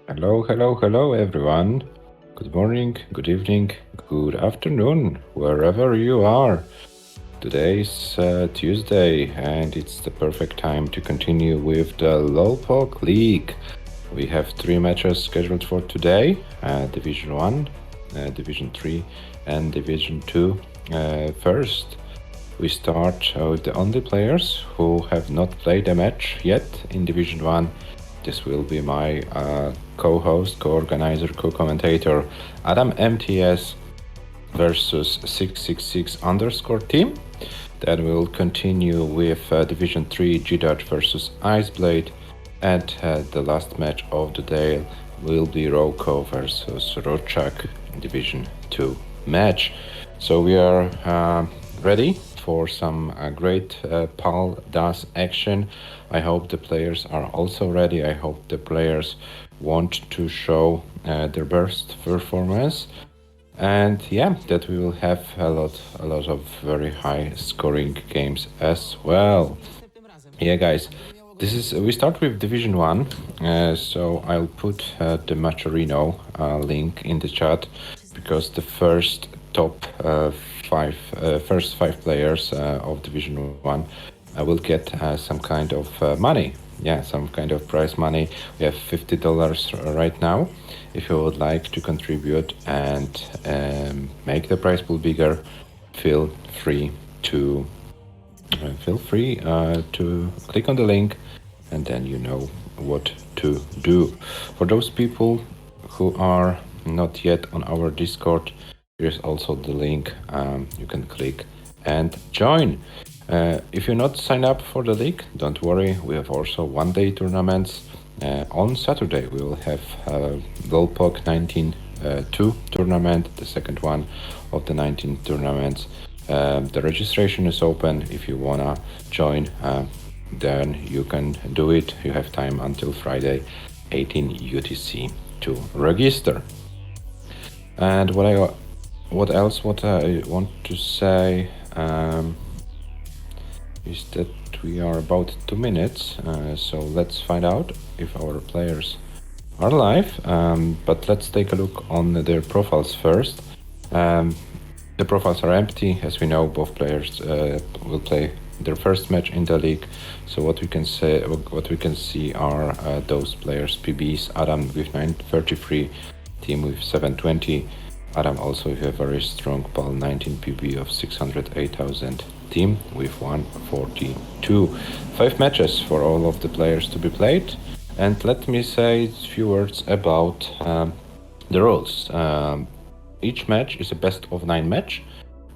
Hello, hello, hello, everyone. Good morning, good evening, good afternoon, wherever you are. Today's Tuesday, and it's the perfect time to continue with the Lolpok League. We have three matches scheduled for today: Division 1, Division 3, and Division 2. First, we start with the only players who have not played a match yet in Division 1. This will be my co-host, co-organizer, co-commentator Adam MTS versus 666 underscore team. Then we'll continue with Division 3 G-Dodge versus Iceblade. And the last match of the day will be Roko versus Rochak Division 2 match. So we are ready for some great PAL DAS action. I hope the players are also ready. I hope the players want to show their best performance. And yeah, that we will have a lot of very high scoring games as well. Yeah, guys, we start with Division 1. So I'll put the Macherino link in the chat because the first first five players of Division 1 will get some kind of money. Yeah, some kind of prize money. We have $50 right now. If you would like to contribute and make the prize pool bigger, feel free to click on the link, and then you know what to do. For those people who are not yet on our Discord, here's also the link. You can click and join. If you're not signed up for the league, don't worry. We have also one-day tournaments. On Saturday, we will have Lolpok 19-2 tournament, the second one of the 19 tournaments. The registration is open. If you wanna join, then you can do it. You have time until Friday, 18 UTC to register. And what I want to say is that we are about 2 minutes, so let's find out if our players are live. But let's take a look on their profiles first. The profiles are empty. As we know, both players will play their first match in the league. So what we can see are those players: PBs, Adam with 933, team with 720. Adam also with a very strong PAL 19 PB of 608,000, team with 142. 5 matches for all of the players to be played. And let me say a few words about the rules. Each match is a best of 9 match,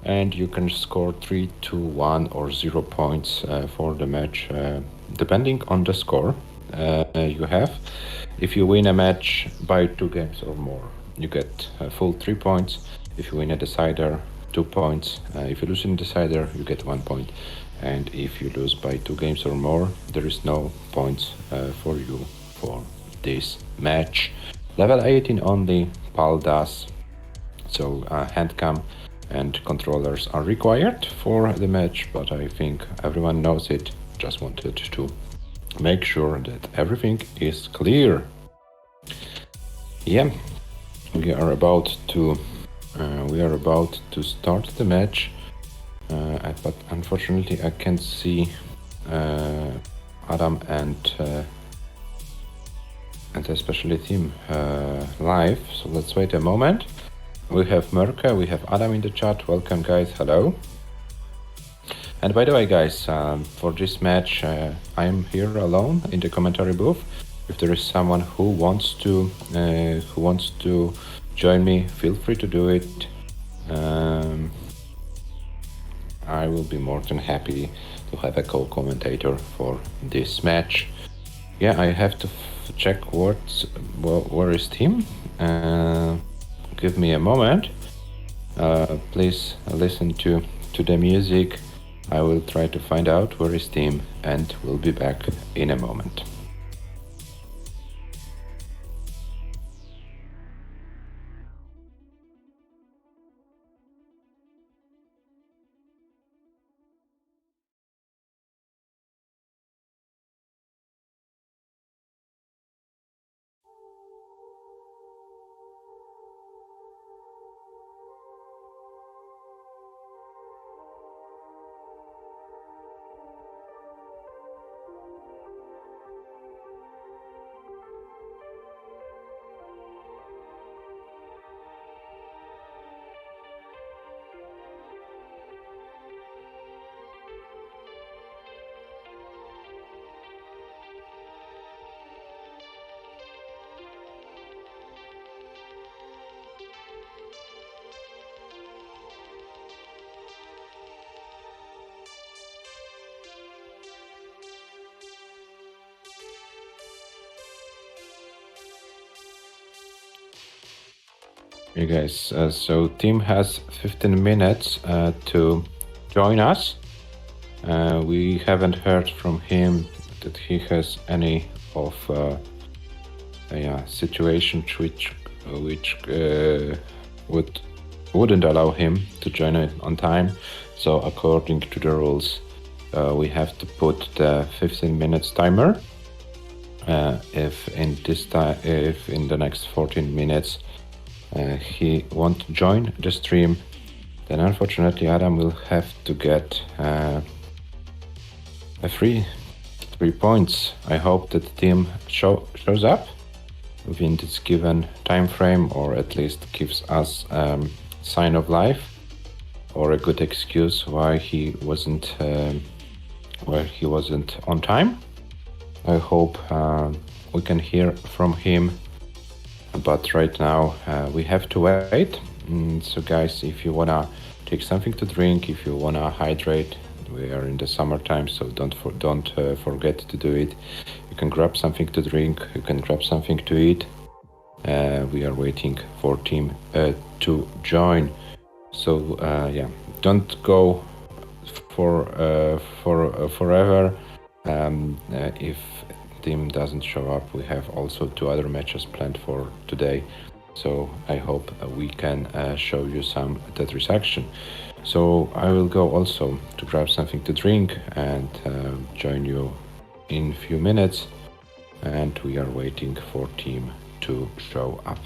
and you can score 3, 2, 1 or 0 points for the match, depending on the score you have. If you win a match by 2 games or more, you get full 3 points. If you win a decider, 2 points. If you lose in decider, you get 1 point. And if you lose by 2 games or more, there is no points for you for this match. Level 18 only, PAL DAS. So handcam and controllers are required for the match, but I think everyone knows it. Just wanted to make sure that everything is clear. Yeah, we are about to start the match, but unfortunately I can't see Adam and especially team live. So let's wait a moment. We have Merka, we have Adam in the chat. Welcome, guys. Hello. And by the way, guys, for this match, I'm here alone in the commentary booth. If there is someone who wants to join me, feel free to do it. I will be more than happy to have a co-commentator for this match. Yeah, I have to check where is team. Give me a moment. Please listen to the music. I will try to find out where is team, and we'll be back in a moment. Hey guys, so Tim has 15 minutes to join us. We haven't heard from him that he has any of situation which wouldn't allow him to join it on time. So according to the rules, we have to put the 15 minutes timer. If in the next 14 minutes he won't join the stream, then unfortunately Adam will have to get a free 3 points. I hope that the team shows up within this given time frame, or at least gives us sign of life or a good excuse why he wasn't on time. I hope we can hear from him, but right now we have to wait. So guys, if you wanna take something to drink, if you wanna hydrate, we are in the summertime, so don't forget to do it. You can grab something to drink, you can grab something to eat. We are waiting for Tim to join. So yeah, don't go for forever. If Tim doesn't show up, we have also 2 other matches planned for today. So I hope we can show you some Tetris action. So I will go also to grab something to drink and join you in a few minutes. And we are waiting for Tim to show up.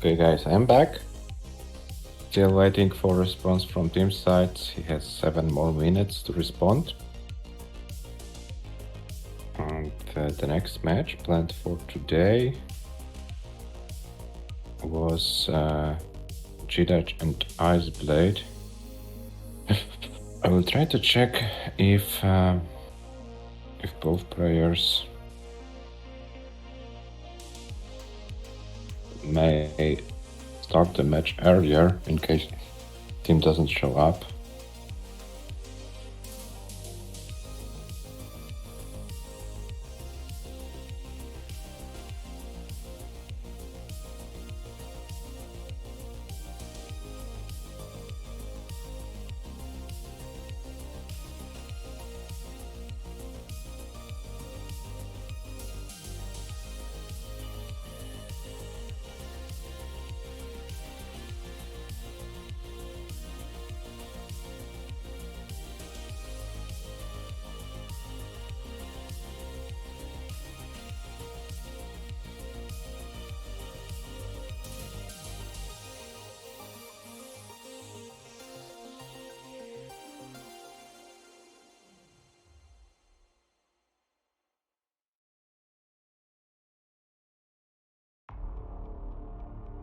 Okay, guys, I'm back. Still waiting for response from team side. He has 7 more minutes to respond. And the next match planned for today was G-Dutch and Iceblade. I will try to check if both players may start the match earlier in case team doesn't show up.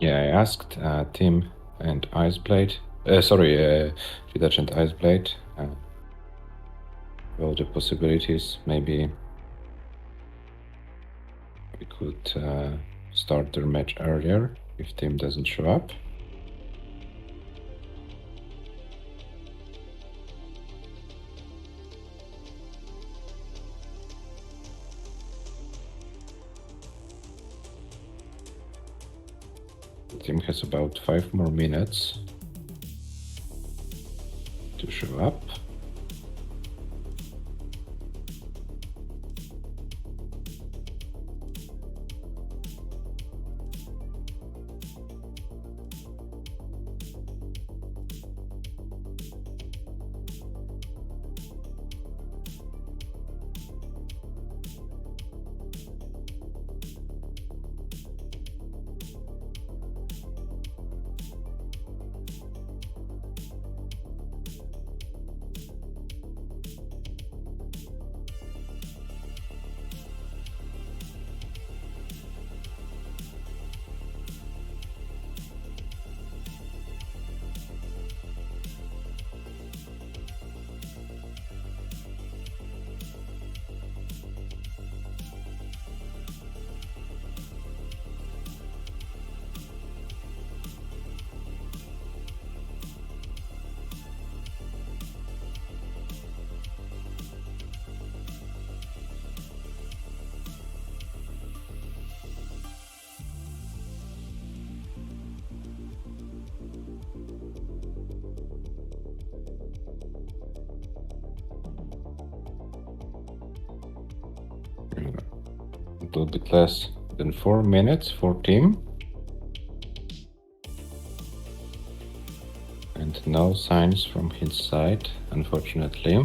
Yeah, I asked Tim and Iceblade. G-Dutch and Iceblade. About the possibilities. Maybe we could start their match earlier if team doesn't show up. Team has about 5 more minutes to show up. A little bit less than 4 minutes for team. And no signs from his side, unfortunately.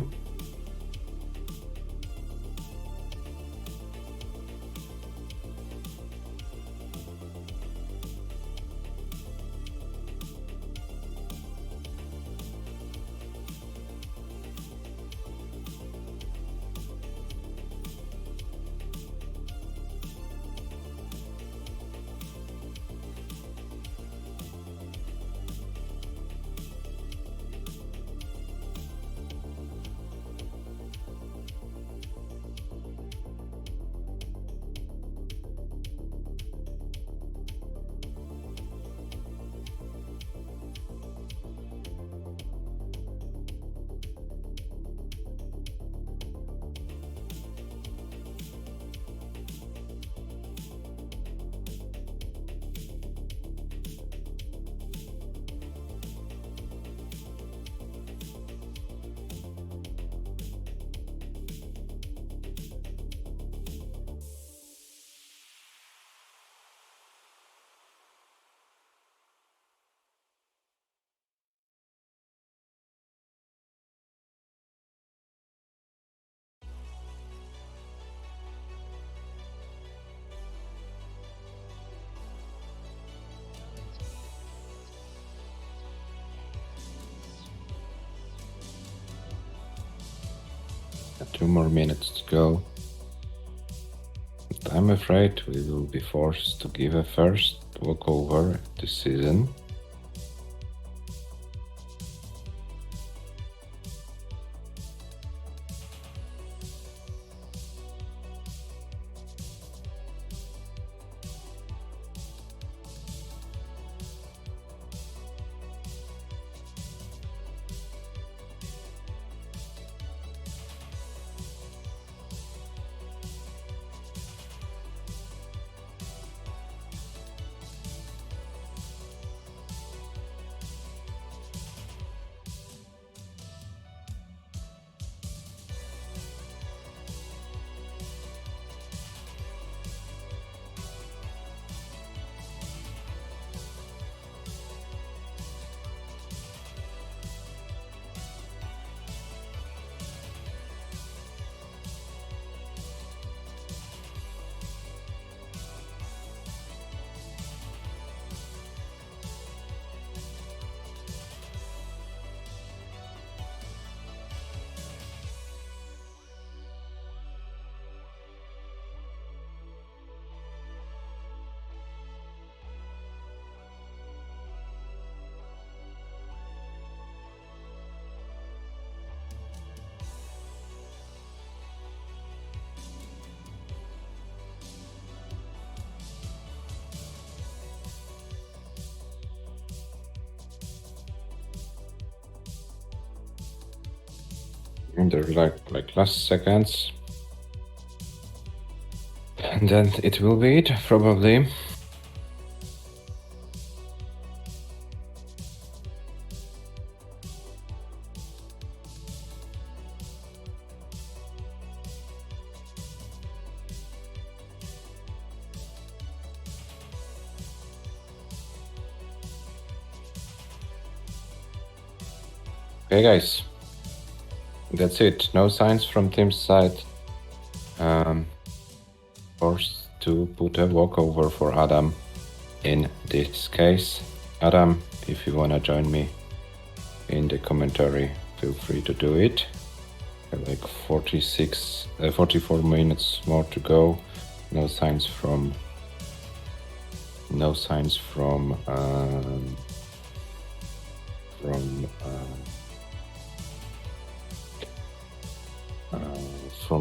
2 more minutes to go. But I'm afraid we will be forced to give a first walkover this season. And there's like last seconds. And then it will be it, probably. Okay, guys. That's it. No signs from team's side. Forced to put a walkover for Adam in this case. Adam, if you wanna join me in the commentary, feel free to do it. Like 44 minutes more to go. No signs from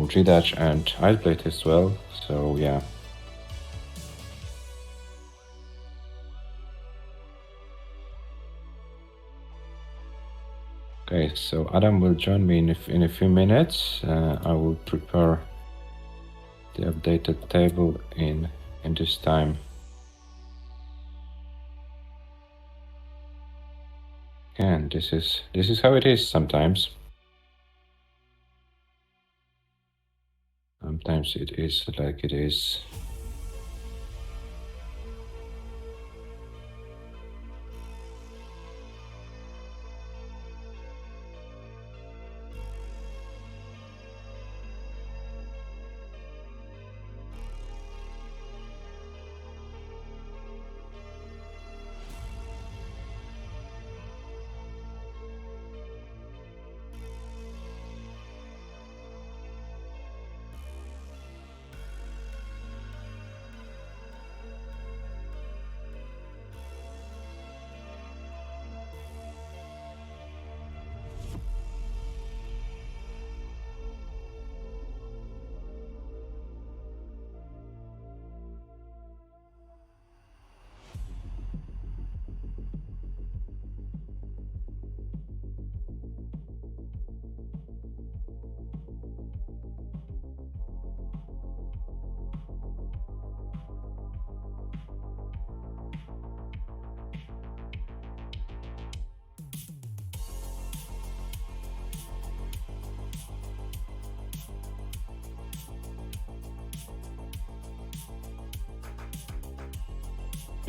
G-Dutch and Iceblade as well, so yeah. Okay, so Adam will join me in a few minutes. I will prepare the updated table in this time. And this is how it is sometimes. Sometimes it is like it is.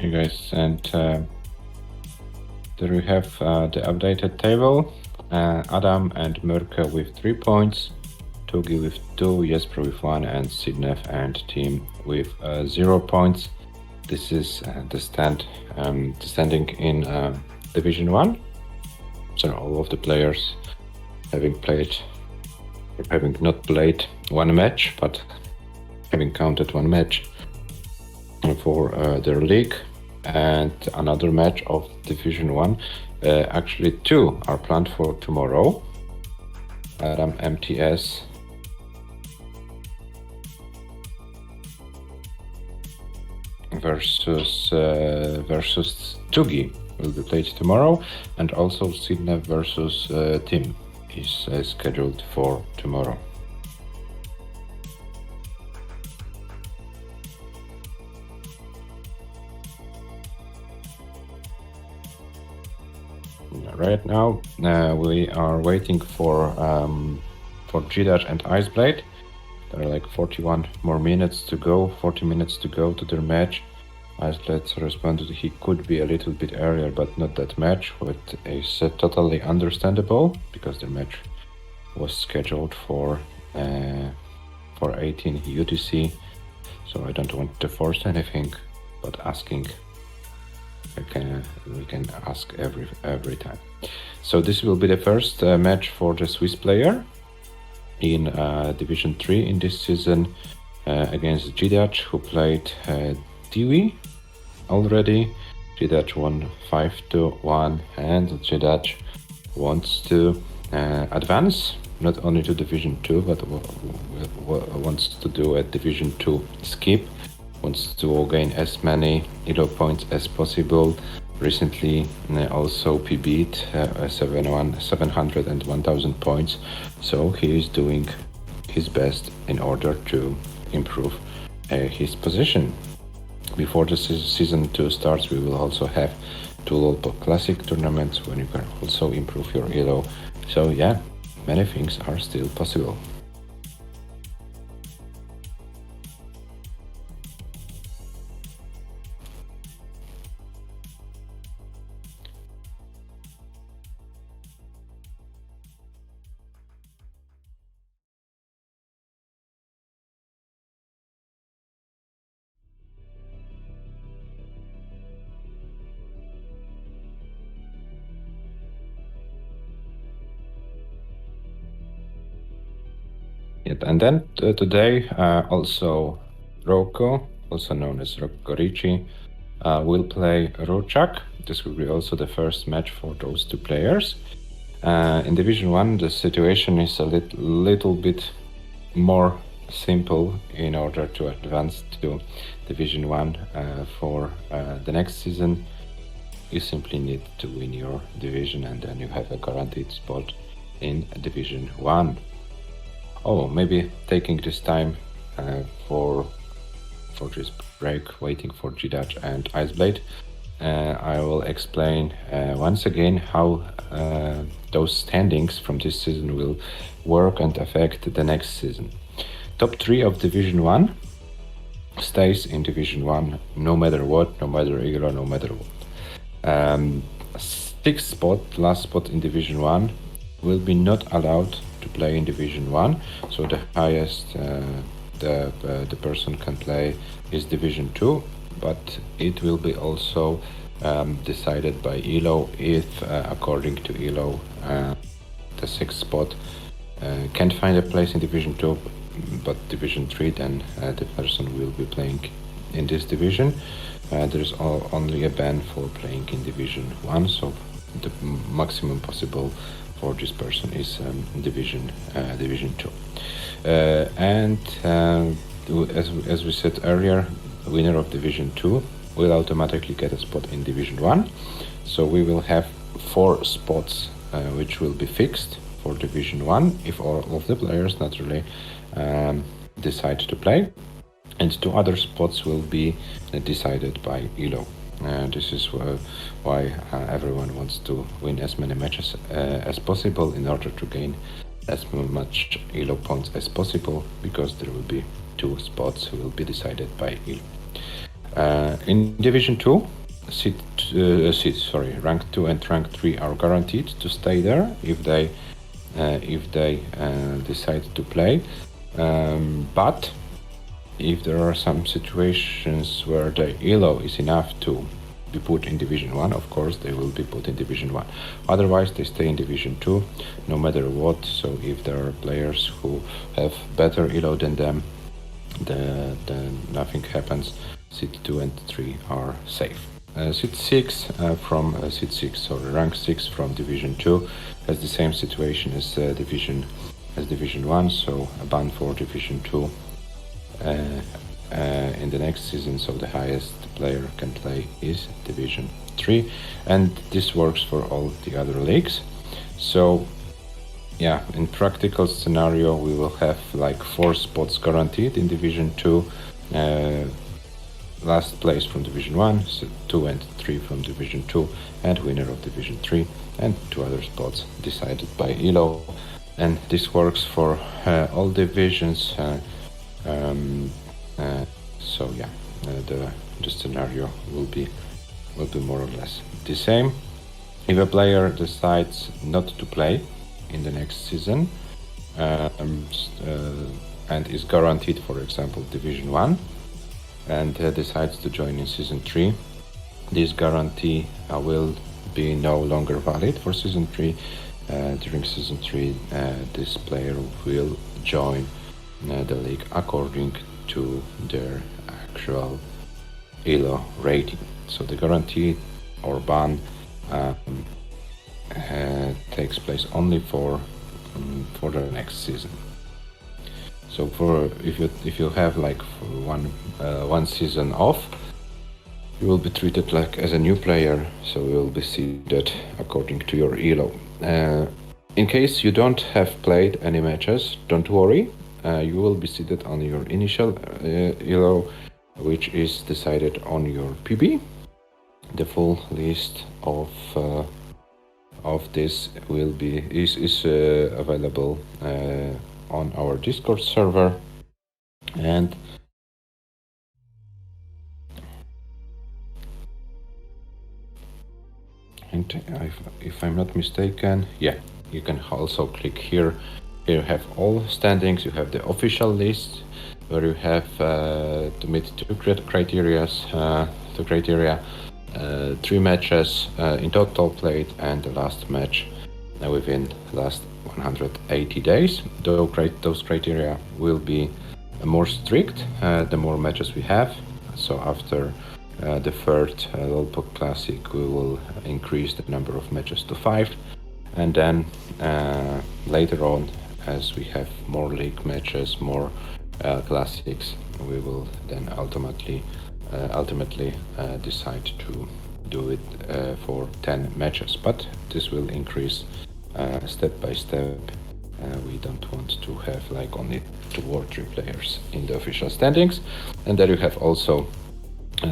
You guys, and there we have the updated table. Adam and Murka with 3 points, Togi with 2, Jesper with 1, and Sidnev and team with 0 points. This is the standing in Division 1. So all of the players having played having not played one match, but having counted one match for their league and another match of Division 1. Actually, two are planned for tomorrow. Adam MTS versus Tugi will be played tomorrow, and also Sydney versus Tim is scheduled for tomorrow. Right now, we are waiting for G-Dash and Iceblade. There are like 41 more minutes to go, 40 minutes to go to their match. Iceblade responded he could be a little bit earlier, but not that much, which is totally understandable because their match was scheduled for 18 UTC. So I don't want to force anything, but asking we can ask every time. So this will be the first match for the Swiss player in Division 3 in this season against G-Dash, who played Dewey already. G-Dash won 5-1, and G-Dash wants to advance not only to Division 2, but wants to do a Division 2 skip, wants to gain as many ELO points as possible. Recently also PB'd 700 and 1000 points, so he is doing his best in order to improve his position. Before the season 2 starts, we will also have 2 LOLPOP Classic tournaments when you can also improve your ELO. So yeah, many things are still possible. And then today also Roko, also known as Rocco Ricci, will play Rochak. This will be also the first match for those two players. In Division 1, the situation is a little bit more simple in order to advance to Division 1 for the next season. You simply need to win your division, and then you have a guaranteed spot in Division 1. Oh, maybe taking this time for this break, waiting for G-Dash and Iceblade, I will explain once again how those standings from this season will work and affect the next season. Top 3 of Division 1 stays in Division 1 no matter what, no matter ELO, no matter what. 6th spot, last spot in Division 1, will be not allowed to play in Division 1, so the highest the person can play is Division 2, but it will be also decided by ELO if according to ELO the 6th spot can't find a place in Division 2 but Division 3, then the person will be playing in this division. There's only a ban for playing in Division 1, so the maximum possible for this person is Division 2. And as we said earlier, the winner of Division 2 will automatically get a spot in Division 1. So we will have 4 spots which will be fixed for Division 1 if all of the players naturally decide to play. And 2 other spots will be decided by ELO. This is why everyone wants to win as many matches as possible in order to gain as much ELO points as possible, because there will be 2 spots will be decided by ELO. In Division 2, rank 2 and rank 3 are guaranteed to stay there if they decide to play. But if there are some situations where the ELO is enough to be put in Division 1, of course they will be put in Division 1. Otherwise they stay in Division 2 no matter what. So if there are players who have better elo than them, then nothing happens. Seed 2 and 3 are safe. Seed 6 from Seed 6, sorry, rank 6 from Division 2 has the same situation as Division 1, so a ban for Division 2 in the next season, so the highest player can play is Division 3, and this works for all the other leagues. So yeah, in practical scenario we will have like 4 spots guaranteed in Division 2, last place from Division 1, so 2 and 3 from Division 2, and winner of Division 3, and 2 other spots decided by ELO. And this works for all divisions. So yeah, the scenario will be more or less the same. If a player decides not to play in the next season and is guaranteed, for example, Division 1, and decides to join in Season 3, this guarantee will be no longer valid for Season 3. During Season 3, this player will join the league according to their actual ELO rating. So the guarantee or ban takes place only for the next season. So for if you have like one season off, you will be treated like as a new player, so you will be seeded according to your ELO. In case you don't have played any matches, don't worry. You will be seated on your initial ELO, which is decided on your PB. The full list of this is available on our Discord server, and if I'm not mistaken, yeah, you can also click here. Here you have all standings. You have the official list where you have to meet two criteria, 3 matches in total played, and the last match within last 180 days. Those criteria will be more strict the more matches we have. So after the third Lolpok Classic, we will increase the number of matches to 5, and then later on, as we have more league matches, more classics, we will then ultimately decide to do it for 10 matches. But this will increase step by step. We don't want to have like only 2 or 3 players in the official standings. And there you have also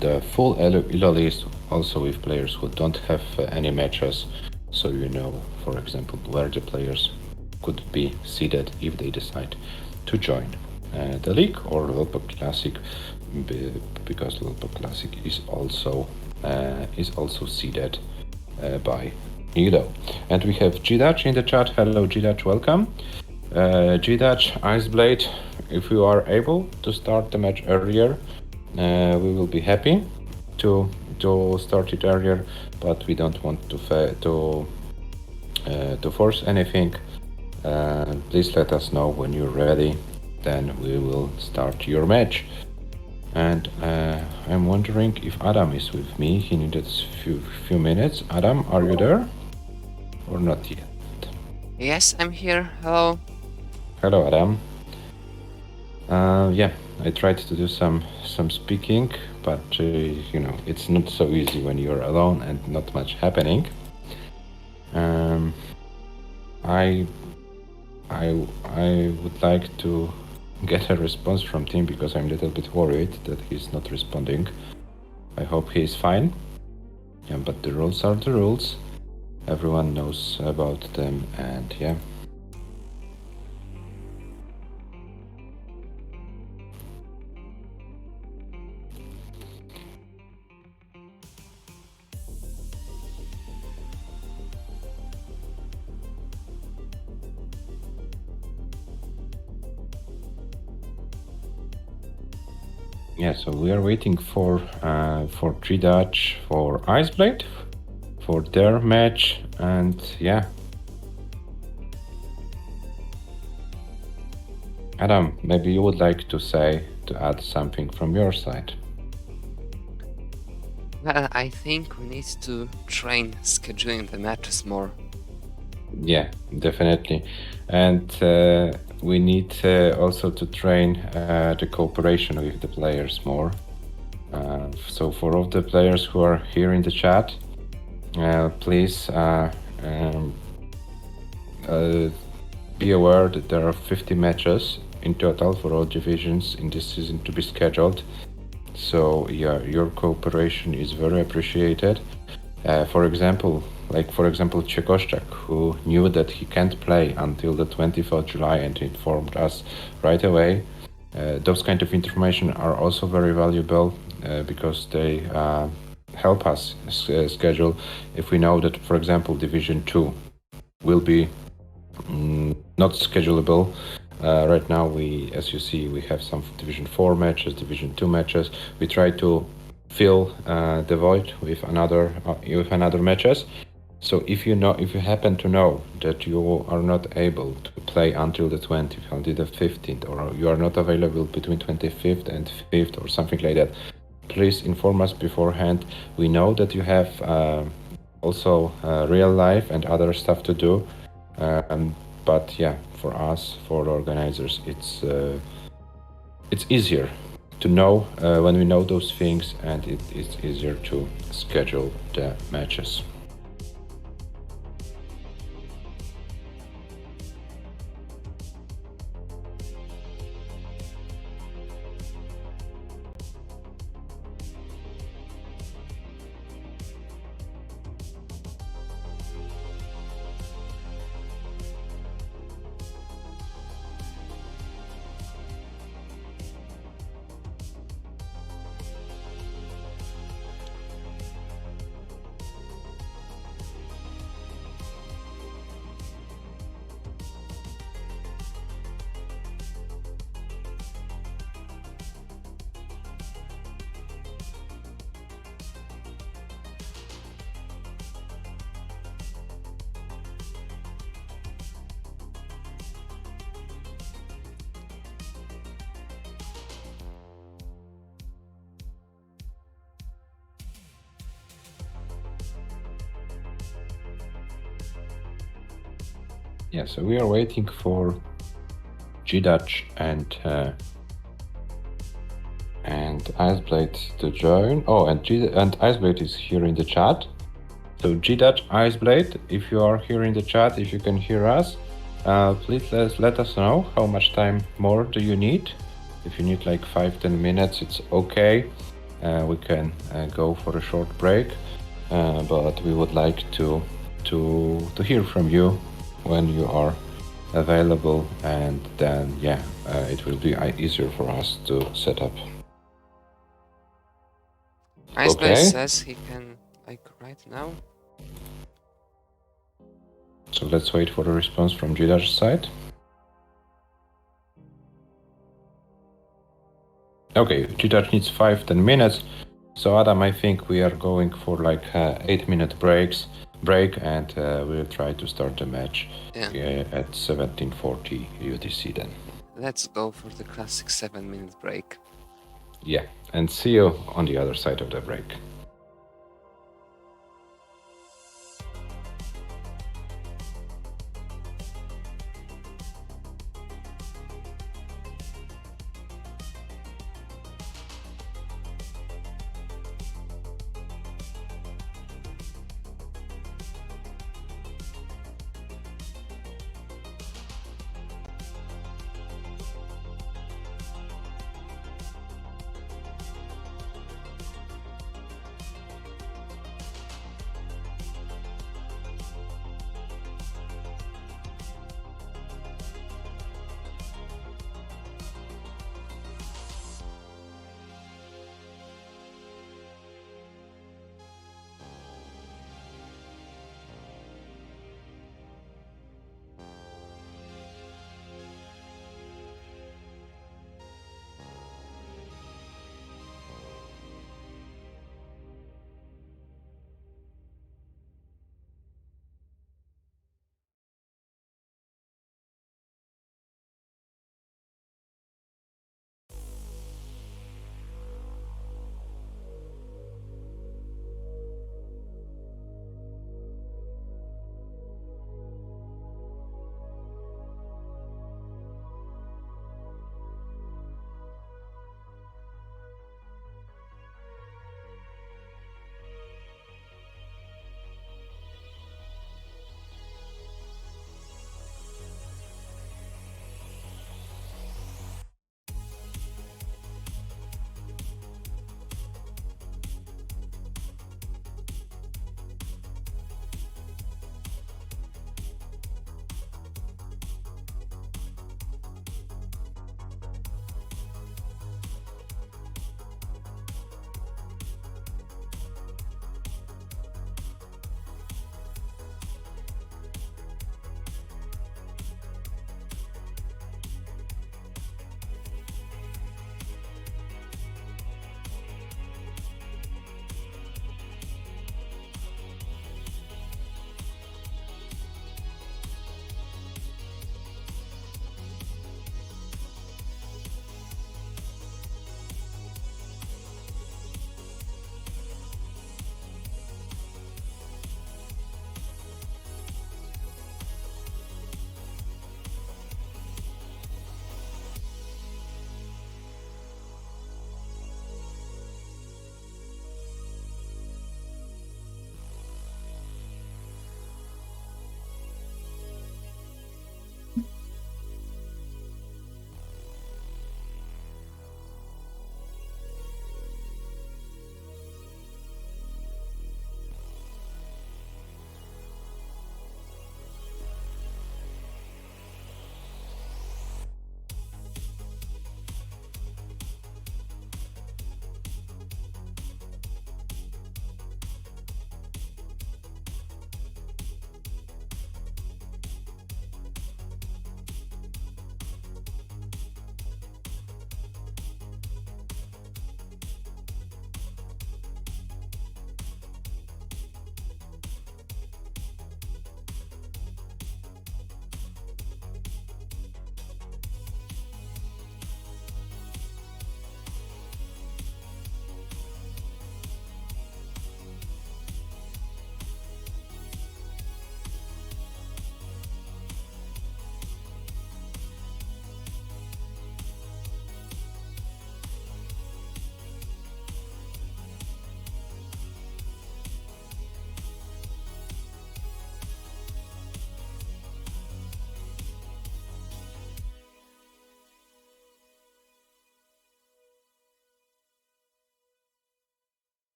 the full ELO list, also with players who don't have any matches, so you know, for example, where the players could be seated if they decide to join the league or Lolpok Classic, because Lolpok Classic is also seeded by ELO. And we have G-Dutch in the chat. Hello G-Dutch, welcome. G-Dutch, Iceblade, if you are able to start the match earlier, we will be happy to start it earlier, but we don't want to force anything. Please let us know when you're ready, then we will start your match. And I'm wondering if Adam is with me. He needed few minutes. Adam, are you there or not yet? Yes, I'm here. Hello. Hello, Adam. Yeah, I tried to do some speaking, but you know, it's not so easy when you're alone and not much happening. I would like to get a response from Tim, because I'm a little bit worried that he's not responding. I hope he's fine. Yeah, but the rules are the rules. Everyone knows about them, and yeah. Yeah, so we are waiting for G-Dutch, for Iceblade, for their match, and yeah. Adam, maybe you would like to add something from your side. Well, I think we need to train scheduling the matches more. Yeah, definitely. And we need also to train the cooperation with the players more. So for all the players who are here in the chat, please be aware that there are 50 matches in total for all divisions in this season to be scheduled. So yeah, your cooperation is very appreciated. For example, Czekoszczak, who knew that he can't play until the 20th of July and informed us right away. Those kind of information are also very valuable because they help us schedule. If we know that, for example, Division 2 will be not schedulable. Right now, as you see, we have some Division 4 matches, Division 2 matches. We try to fill the void with another matches. So if you happen to know that you are not able to play until the 20th, until the 15th, or you are not available between 25th and 5th or something like that, please inform us beforehand. We know that you have also real life and other stuff to do. But yeah, for us, for the organizers, it's easier to know when we know those things, and it's easier to schedule the matches. Yeah, so we are waiting for G-Dutch and Iceblade to join. Oh, and Iceblade is here in the chat. So G-Dutch, Iceblade, if you are here in the chat, if you can hear us, please let us know how much time more do you need. If you need like 5-10 minutes, it's okay. We can go for a short break, but we would like to hear from you when you are available, and then yeah, it will be easier for us to set up. Iceberg Okay. says he can, like, right now. So let's wait for the response from G-Dutch side. Okay, G-Dutch needs 5-10 minutes. So Adam, I think we are going for like 8-minute break, and we'll try to start the match at 17:40 UTC then. Let's go for the classic 7-minute break. Yeah, and see you on the other side of the break.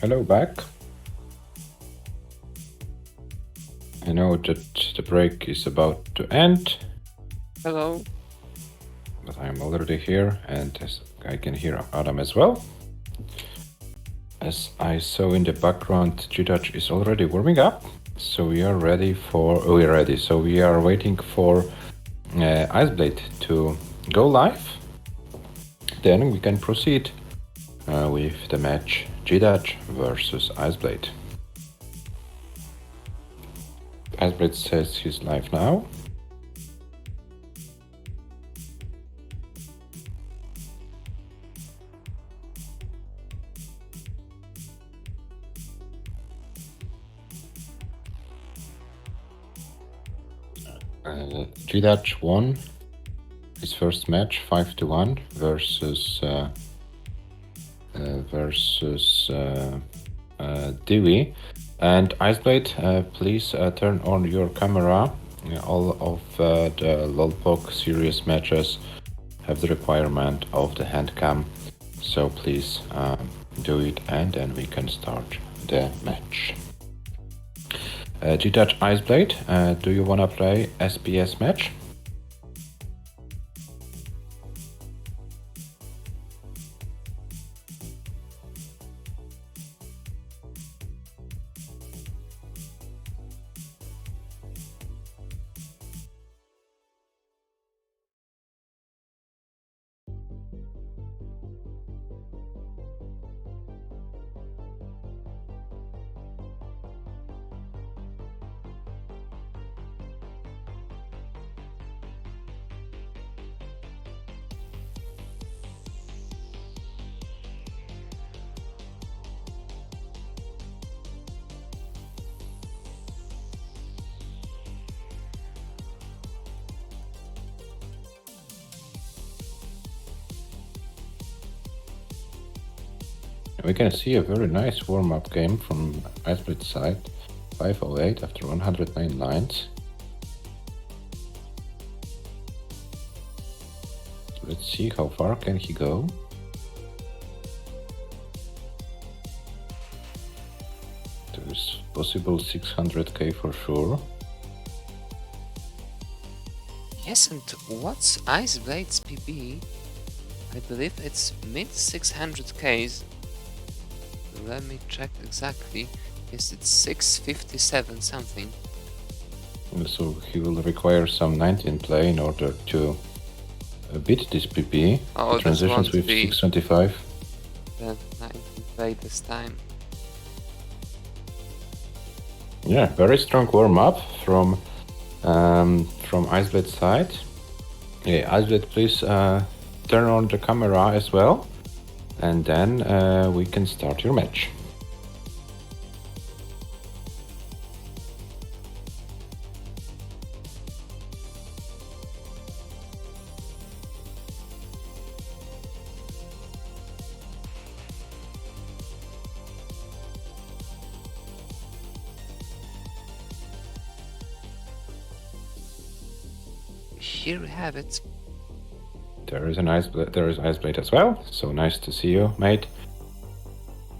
Hello back. I know that the break is about to end, Hello. but I'm already here, and as I can hear Adam as well. As I saw in the background, GTouch is already warming up, so we are ready. So we are waiting for Iceblade to go live. Then we can proceed with the match GTouch versus Iceblade. Iceblade says he's live now. GTouch won his first match 5-1 versus Dewey. And Iceblade, please turn on your camera. All of the Lolpok series matches have the requirement of the hand cam, so please do it, and then we can start the match. GTouch Iceblade, do you want to play SPS match? We can see a very nice warm-up game from Iceblade side. 508 after 109 lines. Let's see how far can he go. There's possible 600k for sure. Yes, and what's Iceblade's PB? I believe it's mid 600Ks. Let me check exactly. Yes, it's 657 something. So he will require some 19 play in order to beat this PP. Oh, Transitions with 625. The 19 play this time. Yeah, very strong warm up from Iceblade side. Yeah, Iceblade, please turn on the camera as well, and then we can start your match. Here we have it. There is Iceblade as well, so nice to see you, mate.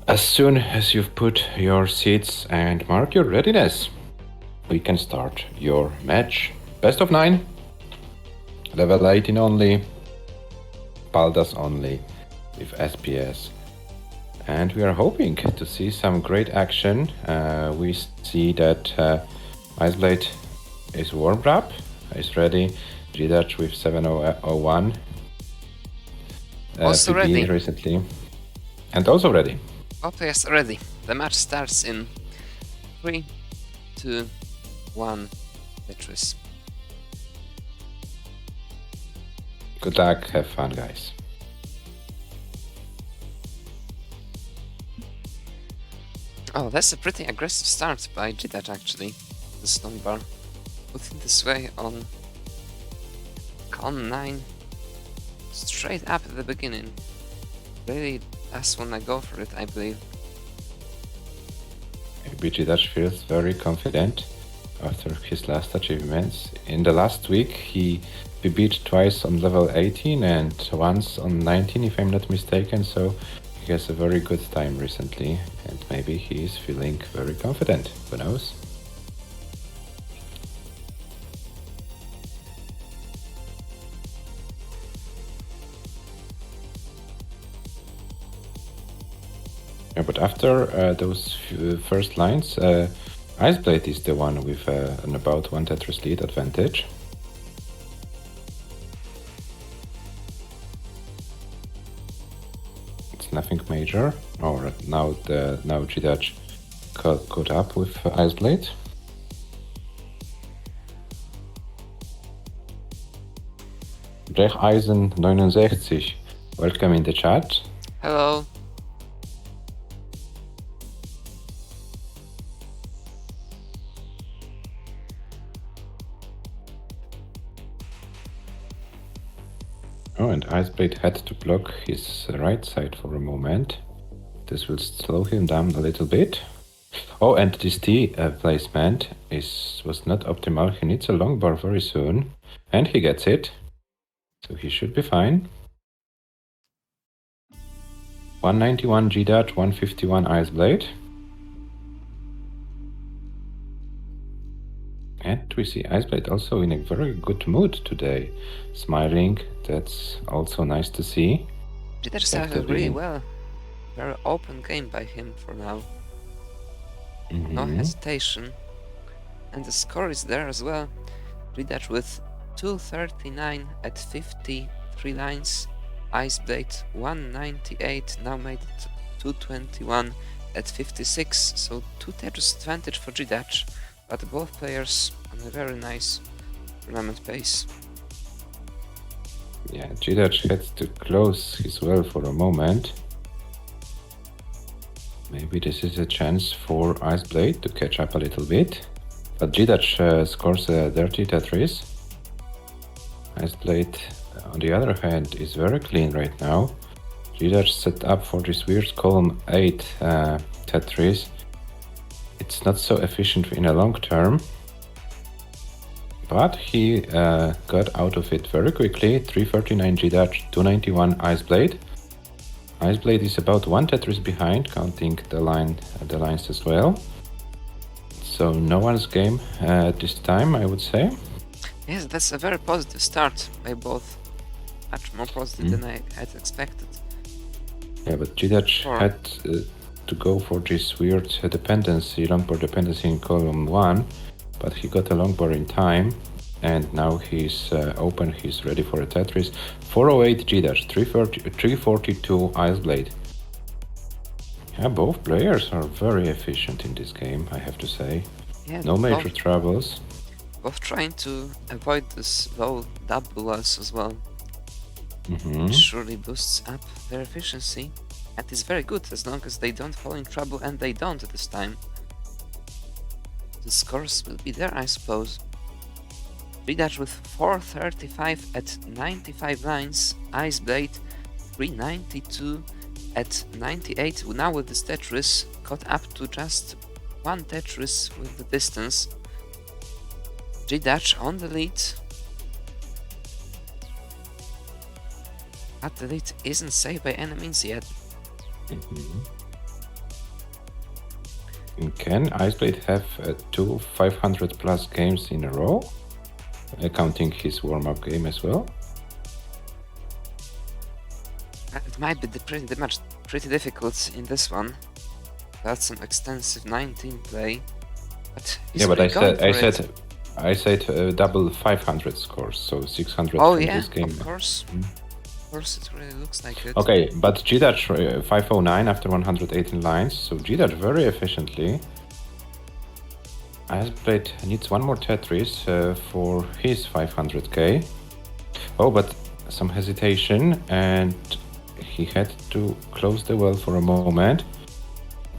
As soon as you've put your seats and mark your readiness, we can start your match. Best of 9, level 18 only, Baldas only, with SPS. And we are hoping to see some great action. We see that Iceblade is warmed up, is ready. GTouch with 701. Also PB ready. Recently. And also ready. Oh yes, ready. The match starts in 3, 2, 1. Tetris. Good luck, have fun, guys. Oh, that's a pretty aggressive start by GTouch actually. The stone bar. Putting this way on Con 9. Straight up at the beginning. Really does wanna go for it, I believe. GTouch feels very confident after his last achievements. In the last week, he beat twice on level 18 and once on 19, if I'm not mistaken, so He has a very good time recently, and maybe he is feeling very confident. Who knows? Yeah, but after those first lines, Iceblade is the one with an about 1 Tetris lead advantage. It's nothing major. Or now GDatch caught up with Iceblade. Brecheisen69, welcome in the chat. Hello. Oh, and Iceblade had to block his right side for a moment. This will slow him down a little bit. Oh, and this T placement was not optimal. He needs a long bar very soon. And he gets it. So he should be fine. 191 GDatch, 151 Iceblade. And we see Iceblade also in a very good mood today. Smiling, that's also nice to see. GDatch started really well. Very open game by him for now. No hesitation. And the score is there as well. GDatch with 239 at 53 lines. Iceblade 198, now made it 221 at 56, so 2 Tetris advantage for GDatch, but both players on a very nice tournament pace. Yeah, GDatch had to close his well for a moment. Maybe this is a chance for Iceblade to catch up a little bit. But GDatch scores a dirty Tetris. Iceblade, on the other hand, is very clean right now. GDatch set up for this weird column 8 Tetris. It's not so efficient in a long term. But he got out of it very quickly. 339 GDatch, 291 Iceblade. Iceblade is about 1 Tetris behind, counting the lines as well. So no one's game this time, I would say. Yes, that's a very positive start by both. Much more positive than I had expected. Yeah, but GDatch had to go for this weird dependency, long bar dependency in column 1, but he got a long bar in time, and now he's open, he's ready for a Tetris. 408 GDatch, 342 Iceblade. Yeah, both players are very efficient in this game, I have to say. Yeah, no major troubles. Both trying to avoid this low double loss as well. It surely boosts up their efficiency, and is very good as long as they don't fall in trouble, and they don't this time. The scores will be there, I suppose. GDatch with 435 at 95 lines, Iceblade 392 at 98, now with this Tetris, caught up to just 1 Tetris with the distance. GDatch on the lead. But the lead isn't safe by any means yet. Can Iceblade have 2 500 plus games in a row? Counting his warm-up game as well? It might be pretty difficult in this one. That's some extensive 19 play. But yeah, but I said double 500 scores, so 600 oh, from yeah, this game. Of course. Of course, it really looks like it. Okay, but GDatch 509 after 118 lines, so GDatch very efficiently. Iceblade needs one more Tetris for his 500k. Oh, but some hesitation, and he had to close the well for a moment.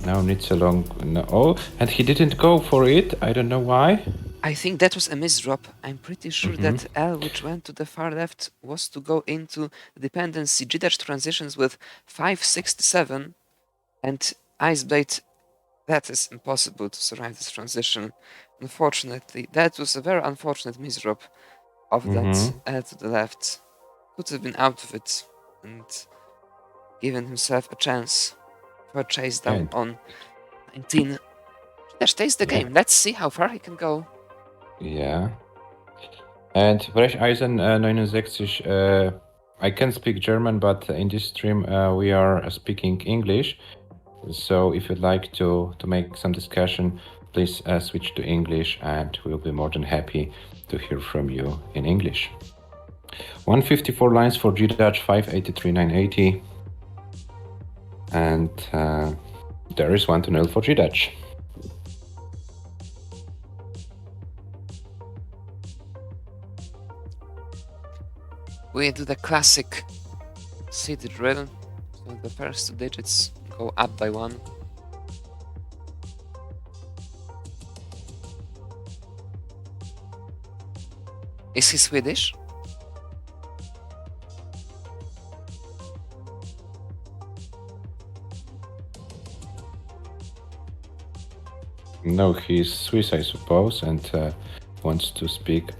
Now needs a long... No, oh, and he didn't go for it. I don't know why. I think that was a misdrop. I'm pretty sure that L, which went to the far left, was to go into dependency. GDatch transitions with 567, and Iceblade, that is impossible to survive this transition. Unfortunately, that was a very unfortunate misdrop of that L to the left. Could have been out of it, and giving himself a chance for a chase down And- on 19. G-Dash takes the game. Let's see how far he can go. Yeah. And Brecheisen 69, I can speak German, but in this stream we are speaking English. So if you'd like to make some discussion, please switch to English and we'll be more than happy to hear from you in English. 154 lines for G-Dutch, 583, 980. And there is 1-0 for G-Dutch. We do the classic city drill. So the first 2 digits go up by 1. Is he Swedish? No, he's Swiss, I suppose, and wants to speak.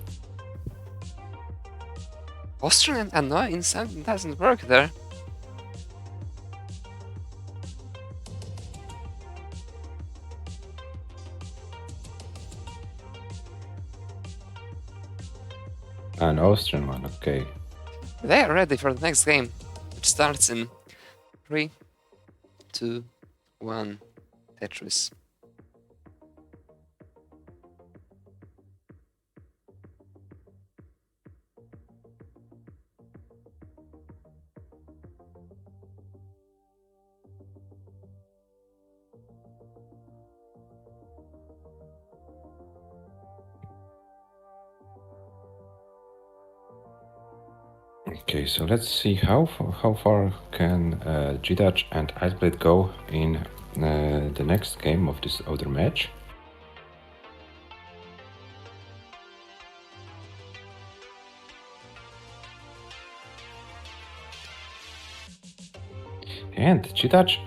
Austrian and annoying something doesn't work there. An Austrian one, okay. They are ready for the next game, which starts in 3, 2, 1, Tetris. Okay, so let's see how far can G-Dutch and Iceblade go in the next game of this other match. And G-Dutch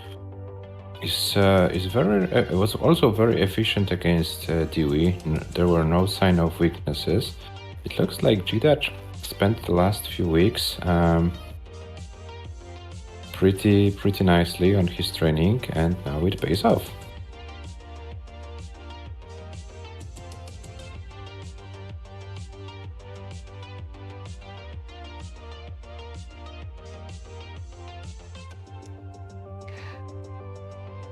is was also very efficient against Dewey. There were no sign of weaknesses. It looks like G-Dutch spent the last few weeks pretty nicely on his training, and now it pays off.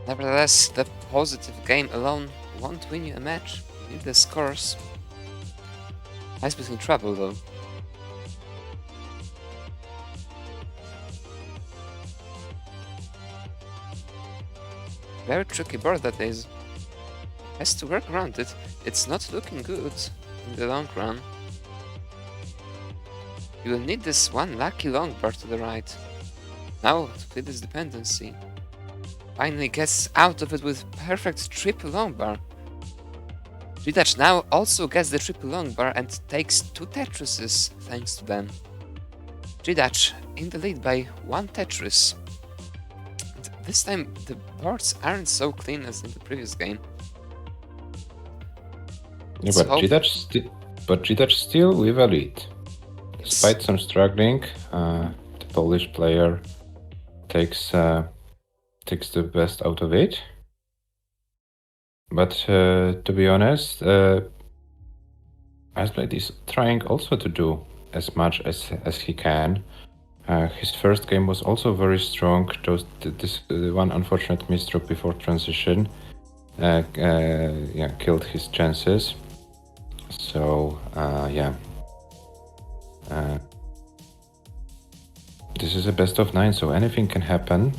Nevertheless, the positive game alone won't win you a match. You need the scores. Iceblade in trouble though. Very tricky board that is. Has to work around it. It's not looking good in the long run. You will need this one lucky long bar to the right. Now to play this dependency. Finally gets out of it with perfect triple long bar. G-Dutch now also gets the triple long bar and takes 2 Tetrises thanks to them. G-Dutch in the lead by 1 Tetris. And this time the boards aren't so clean as in the previous game. Yeah, So- but G-Dutch still with a lead. Despite some struggling, the Polish player takes the best out of it. But to be honest, Iceblade is trying also to do as much as he can. His first game was also very strong. This one unfortunate misstroke before transition killed his chances. So this is a best of 9, so anything can happen.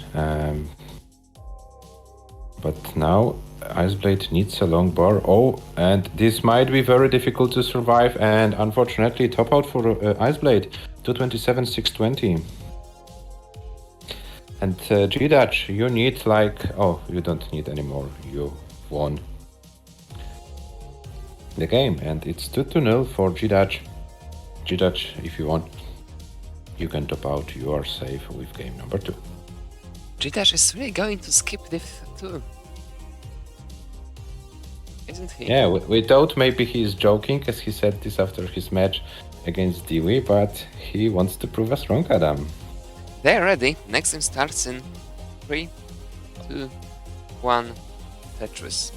But now Iceblade needs a long bar. Oh, and this might be very difficult to survive. And unfortunately, top out for Iceblade, 227, 620. And G-Dutch, you need you don't need anymore. You won the game, and it's 2-0 for G-Dutch. G-Dutch, if you want, you can top out. You are safe with game number 2. G-Dutch is really going to skip this too. Isn't he? Yeah, we thought maybe he's joking, as he said this after his match against Dewey, but he wants to prove us wrong, Adam. They're ready. Next game starts in 3, 2, 1, Tetris.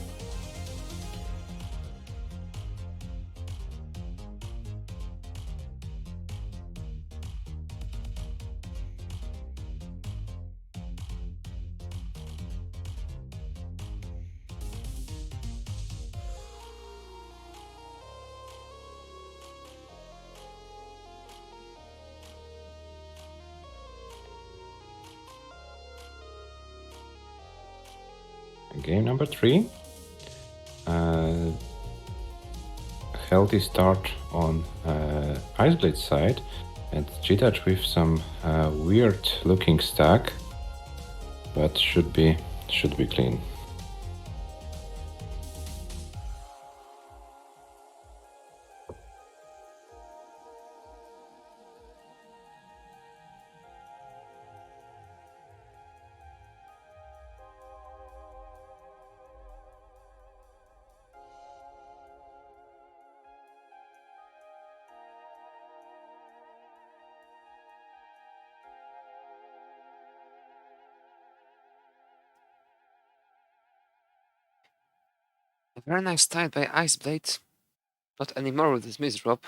Game number 3. Healthy start on Iceblade side, and G-Dutch with some weird looking stack, but should be clean. A very nice start by Iceblade. Not anymore with his misdrop,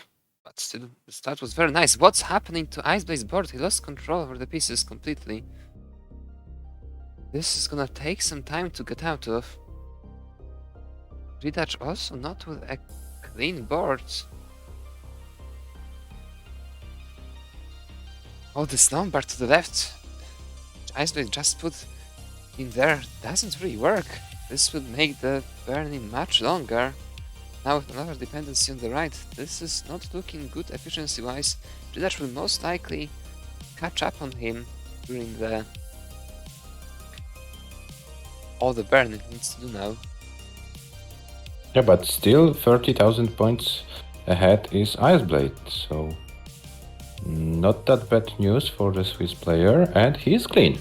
but still, the start was very nice. What's happening to Iceblade's board? He lost control over the pieces completely. This is gonna take some time to get out of. G-Dutch also not with a clean board. Oh, this number to the left, which Iceblade just put in there, doesn't really work. This would make the burning much longer. Now with another dependency on the right, this is not looking good efficiency-wise. G-Dutch will most likely catch up on him during the... all the burn it needs to do now. Yeah, but still 30,000 points ahead is Iceblade, so not that bad news for the Swiss player, and he's clean.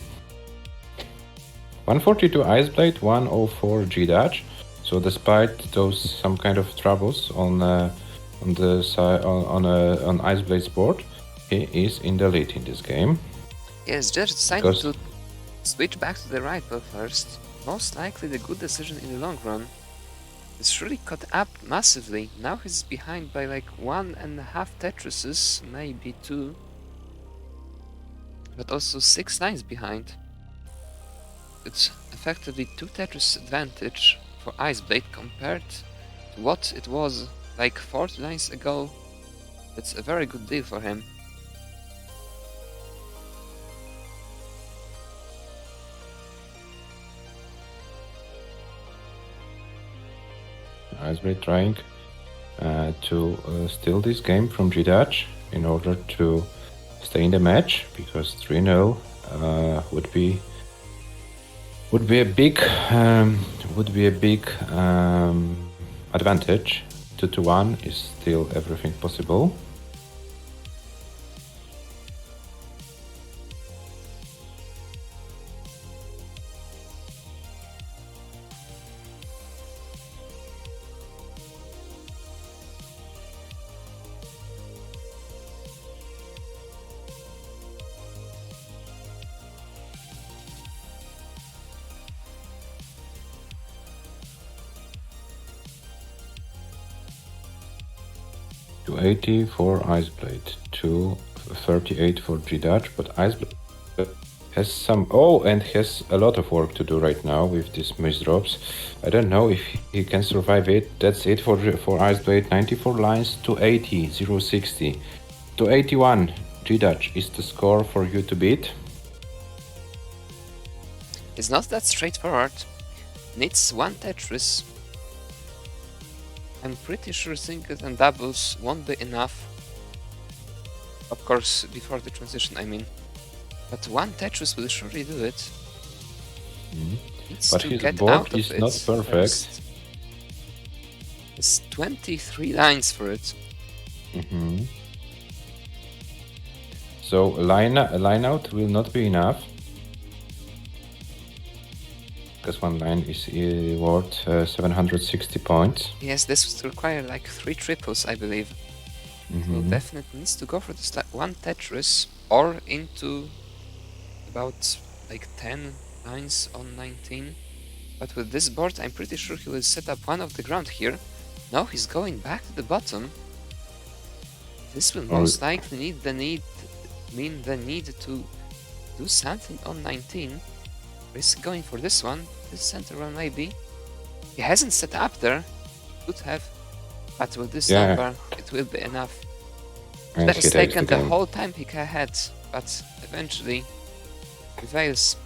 142 Iceblade, 104 G-Dutch. So despite those some kind of troubles on the side on Iceblade's board, he is in the lead in this game. Yes, G-Dutch decided to switch back to the right ball first. Most likely the good decision in the long run. It's really caught up massively. Now he's behind by like 1.5 Tetrises, maybe 2. But also 6 lines behind. It's effectively 2 Tetris advantage for Iceblade compared to what it was like 40 lines ago. It's a very good deal for him. Iceblade trying to steal this game from G-Dutch in order to stay in the match, because 3-0 would be a big advantage. 2-1 is still everything possible. $280 for Iceblade, $238 for G-Dutch, but Iceblade has some... oh, and has a lot of work to do right now with these misdrops. I don't know if he can survive it. That's it for Iceblade. 94 lines, 280, 060. 281, G-Dutch is the score for you to beat. It's not that straightforward. Needs 1 Tetris. I'm pretty sure singles and doubles won't be enough. Of course, before the transition, I mean. But 1 Tetris will surely do it. But his board is not perfect. First. It's 23 lines for it. So a line out will not be enough, because 1 line is worth 760 points. Yes, this would require like 3 triples, I believe. So definitely needs to go for this 1 Tetris or into about like 10 lines on 19. But with this board, I'm pretty sure he will set up one of the ground here. No, he's going back to the bottom. This will most likely mean the need to do something on 19. He's going for this one, this center one maybe. He hasn't set up there. Could have, but with this number, it will be enough. That has taken the whole time pick ahead, but eventually prevails.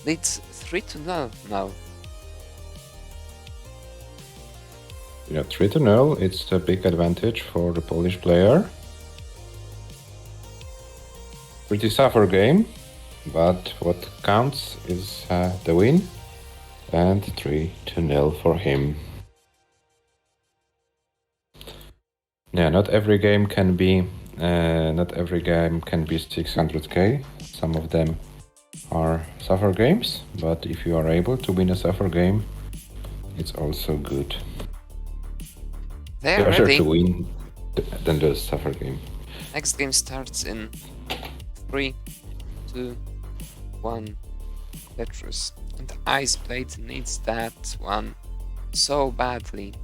Leads 3-0 now. Yeah, 3-0. It's a big advantage for the Polish player. Pretty suffer game, but what counts is the win, and 3-0 for him. Yeah, not every game can be 600k. Some of them are suffer games, but if you are able to win a suffer game, it's also good. They're ready to win than the suffer game. Next game starts in 3, 2, 1. Tetris. And Ice Blade needs that one so badly.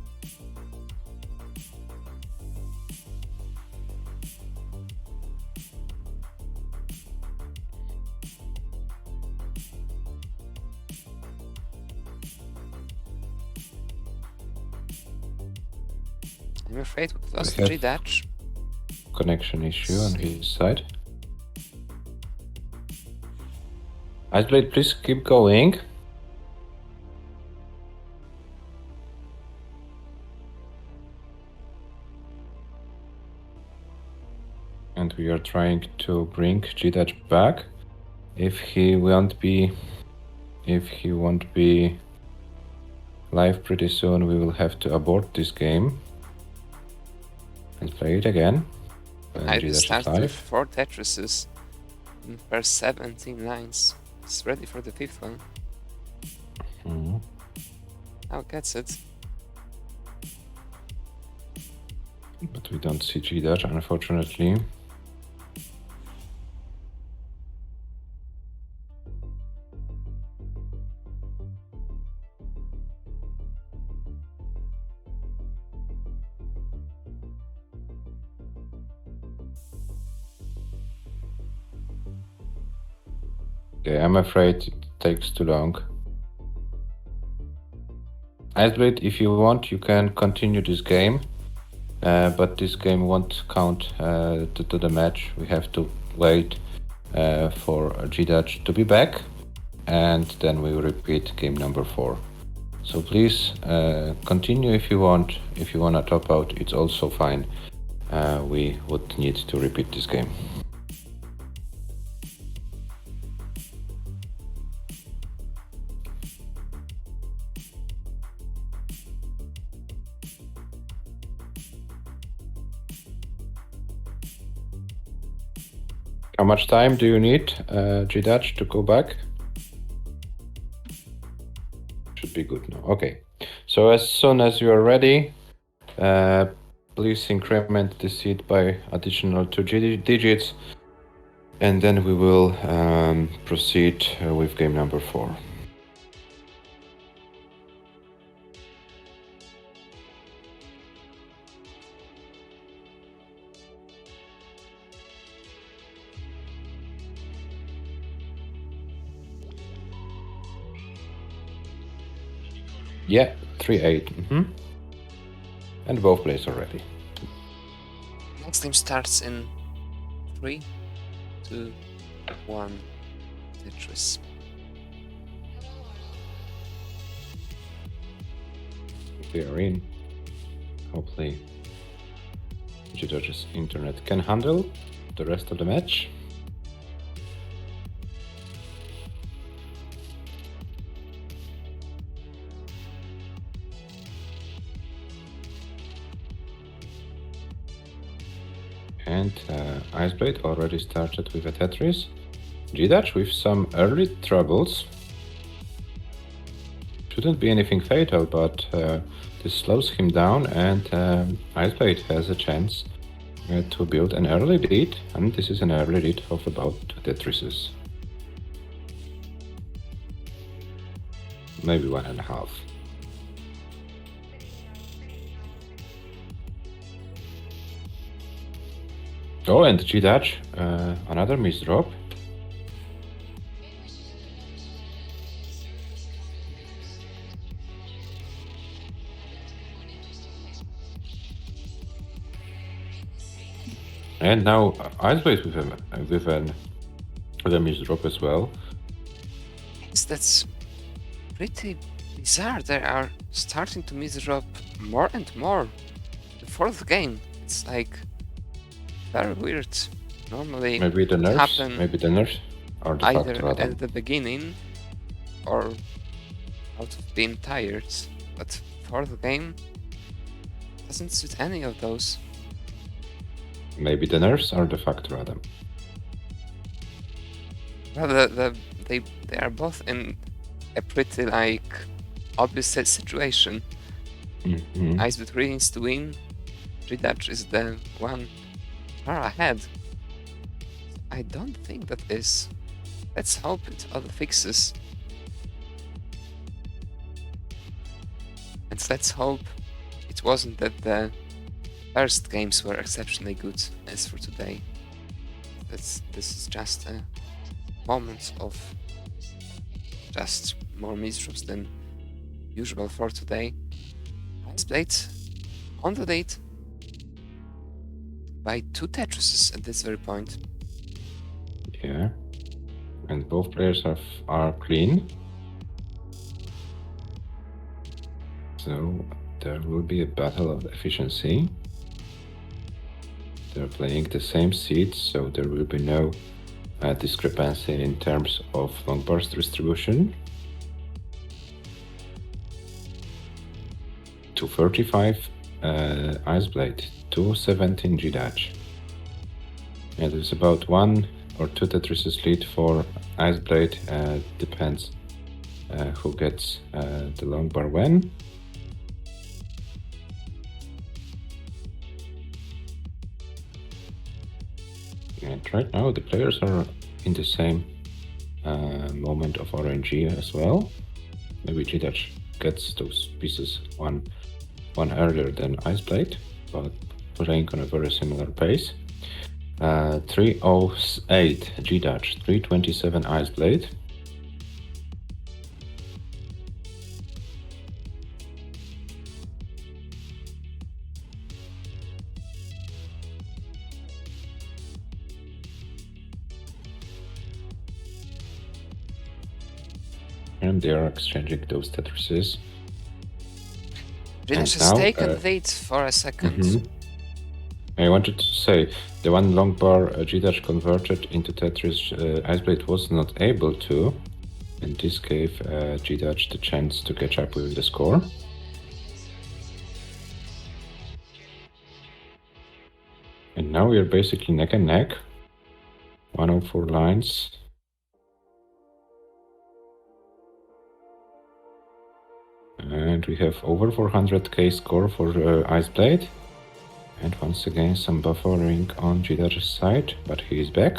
I'm afraid we've lost GDatch. Connection issue on his side. Iceblade, please keep going. And we are trying to bring GDatch back. If he won't be live pretty soon, we will have to abort this game and play it again. I will start with 4 Tetrises in first 17 lines. It's ready for the 5th one. Now gets it. But we don't see GDatch, unfortunately. Okay, I'm afraid it takes too long. Iceblade, if you want, you can continue this game, but this game won't count to the match. We have to wait for GDatch to be back, and then we will repeat game number 4. So please continue if you want. If you want to top out, it's also fine. We would need to repeat this game. How much time do you need, GDatch, to go back? Should be good now. Okay. So as soon as you are ready, please increment the seed by additional 2 digits, and then we will proceed with game number 4. Yeah, 3-8. And both players are ready. Next game starts in 3, 2, 1. Tetris. We are in. Hopefully GDatch's internet can handle the rest of the match. And Iceblade already started with a Tetris. GDatch with some early troubles. Shouldn't be anything fatal, but this slows him down, and Iceblade has a chance to build an early lead, and this is an early lead of about 2 Tetrises. Maybe 1.5. Oh, and G-Dutch, another misdrop. And now Iceblade with a misdrop as well. Yes, that's pretty bizarre. They are starting to misdrop more and more. The fourth game, it's like very weird. Normally, Maybe the it nerfs. happen Maybe the nerfs are the either factor. at the beginning or out of being tired. But fourth game doesn't suit any of those. Maybe the nerfs are the factor, Adam. Well, they are both in a pretty like obvious situation. Mm-hmm. Iceblade really needs to win. G-Dutch is the one far ahead. I don't think that is. Let's hope it all fixes. And let's hope it wasn't that the first games were exceptionally good as for today. This is just a moment of just more misdrops than usual for today. Iceblade on the lead by 2 Tetrises at this very point. Yeah. And both players are clean. So there will be a battle of efficiency. They're playing the same seeds, so there will be no discrepancy in terms of long burst distribution. 235 Iceblade, 217 G-Dutch. Yeah, there's about 1 or 2 Tetrises lead for Iceblade, depends who gets the long bar when. And right now the players are in the same moment of RNG as well. Maybe G-Dutch gets those pieces one earlier than Iceblade, but playing on a very similar pace. 308 G-Dutch, 327 Iceblade. And they are exchanging those Tetrises. G-Dutch has taken lead for a second. I wanted to say, the one long bar G-Dutch converted into Tetris, Iceblade was not able to, and this gave G-Dutch the chance to catch up with the score. And now we are basically neck and neck. 104 lines. And we have over 400k score for Iceblade. And once again some buffering on G-Dutch's side, but he is back.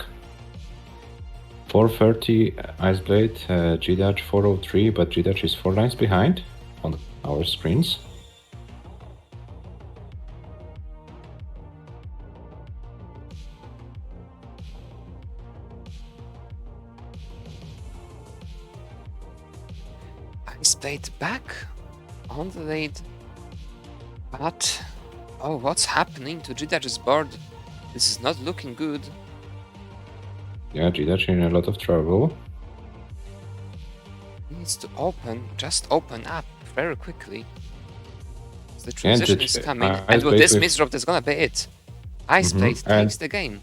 430 Iceblade, G-Dutch 403, but G-Dutch is 4 lines behind on our screens. Iceblade back on the lead, but oh, what's happening to G-Dutch's board? This is not looking good. Yeah, G-Dutch in a lot of trouble. He needs to just open up very quickly. The transition is coming, and with this misdrop, that's gonna be it. Iceblade takes the game.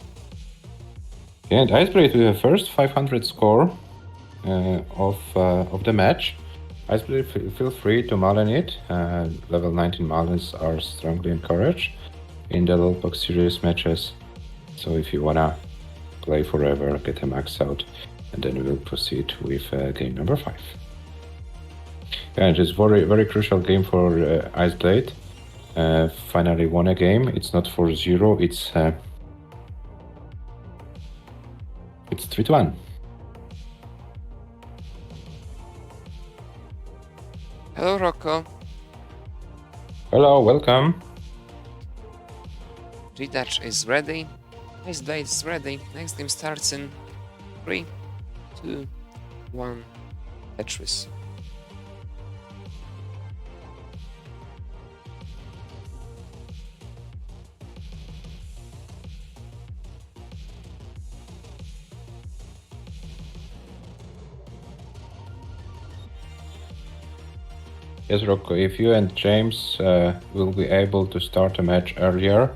Yeah, and Iceblade with the first 500 score of the match. Iceblade, feel free to Malin it. Level 19 Malins are strongly encouraged in the Lulebox series matches. So if you wanna play forever, get a max out, and then we'll proceed with game number 5. Yeah, it is very, very crucial game for Iceblade. finally won a game. It's not 4-0, it's 3-1. Hello, Rocco. Hello, welcome. G-Dutch is ready. Ice Blade is ready. Next game starts in 3, 2, 1. Tetris. Yes, Rocco, if you and James will be able to start a match earlier,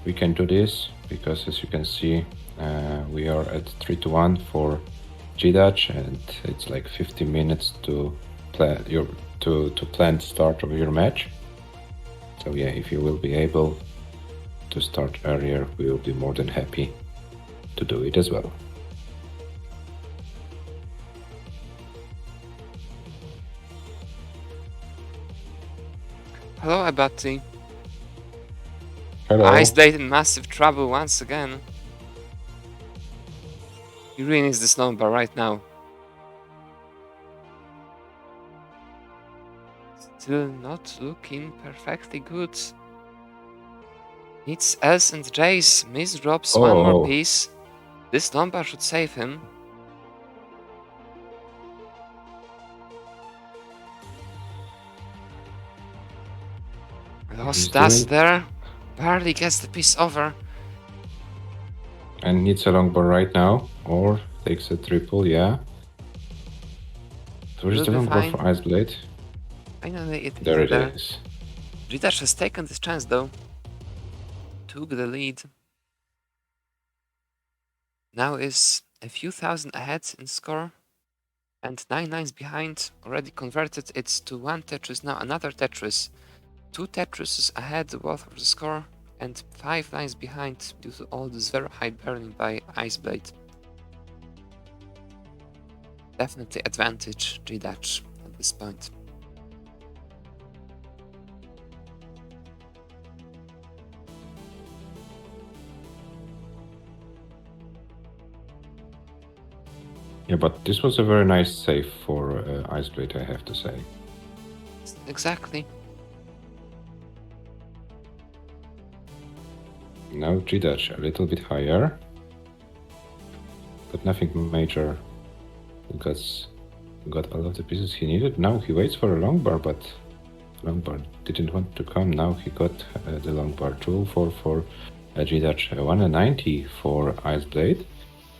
we can do this, because as you can see, we are at 3-1 for G-Dutch, and it's like 50 minutes to plan to plan the start of your match. So yeah, if you will be able to start earlier, we will be more than happy to do it as well. Hello, Abati. Hello. Ice Blade in massive trouble once again. He really needs this number right now. Still not looking perfectly good. Needs S and J's. Miss drops one more piece. This number should save him. Lost that there. Barely gets the piece over. And needs a long bar right now, or takes a triple, yeah. So where's the long bar for Ice Blade? Finally, it there is it there. is. G-Dutch has taken this chance though. Took the lead. Now is a few thousand ahead in score. And 9 lines behind. Already converted it to one Tetris. Now another Tetris. 2 Tetrises ahead both of the score. And 5 lines behind due to all this very high burning by Ice Blade. Definitely advantage G-Dutch at this point. Yeah, but this was a very nice save for Ice Blade, I have to say. Exactly. Now G-Dutch a little bit higher, but nothing major, because he got all of the pieces he needed. Now he waits for a long bar, but long bar didn't want to come. Now he got the long bar. 204 for G-Dutch, 190 for Ice Blade.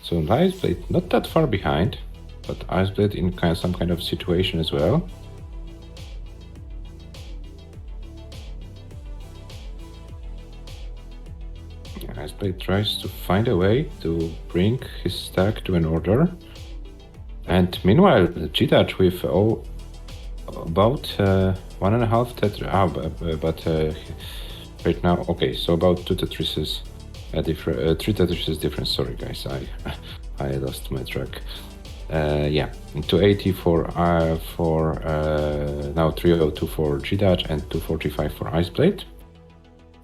So Ice Blade not that far behind, but Ice Blade in some kind of situation as well. Ice Blade tries to find a way to bring his stack to an order. And meanwhile, G-Dutch with about 1.5 Tetris. But right now, okay, so about 2 Tetrises, 3 Tetrises difference. Sorry, guys, I lost my track. Yeah, 280 for now 302 for G-Dutch and 245 for Ice Blade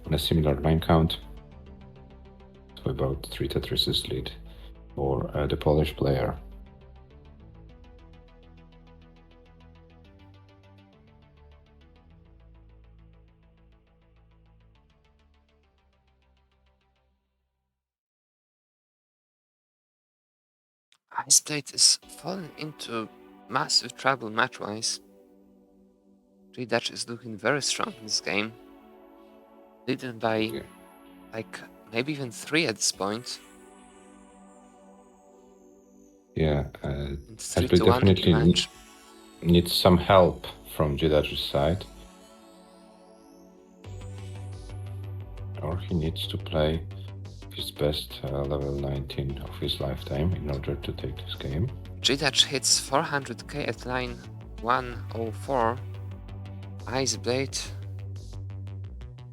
on a similar line count. So about 3 Tetrises lead for the Polish player. Ice Blade is falling into massive trouble match-wise. G-Dutch is looking very strong in this game. Leading by like maybe even 3 at this point. Yeah, Ice Blade definitely needs some help from G-Dutch's side. Or he needs to play his best level 19 of his lifetime in order to take this game. G-Dutch hits 400k at line 104. Ice Blade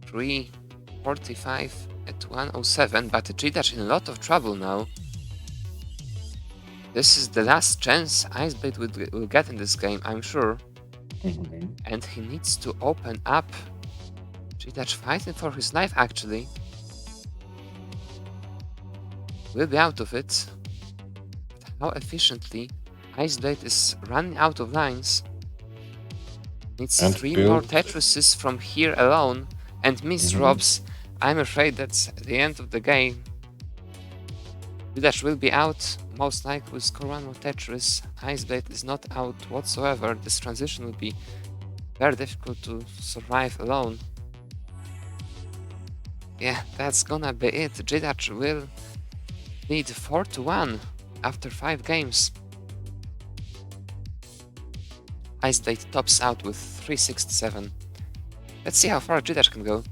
345 at 107, but G-Dutch in a lot of trouble now. This is the last chance Ice Blade will get in this game, I'm sure. And he needs to open up G-Dutch fighting for his life, actually. Will be out of it. But how efficiently Ice Blade is running out of lines. Needs And 3 more build. Tetrises from here alone, and Mist Robs. I'm afraid that's the end of the game. G-Dutch will be out, most likely with score 1 more Tetris. Ice Blade is not out whatsoever. This transition will be very difficult to survive alone. Yeah, that's gonna be it. G-Dutch will lead 4-1 after 5 games. Ice Blade tops out with 367. Let's see how far G-Dutch can go.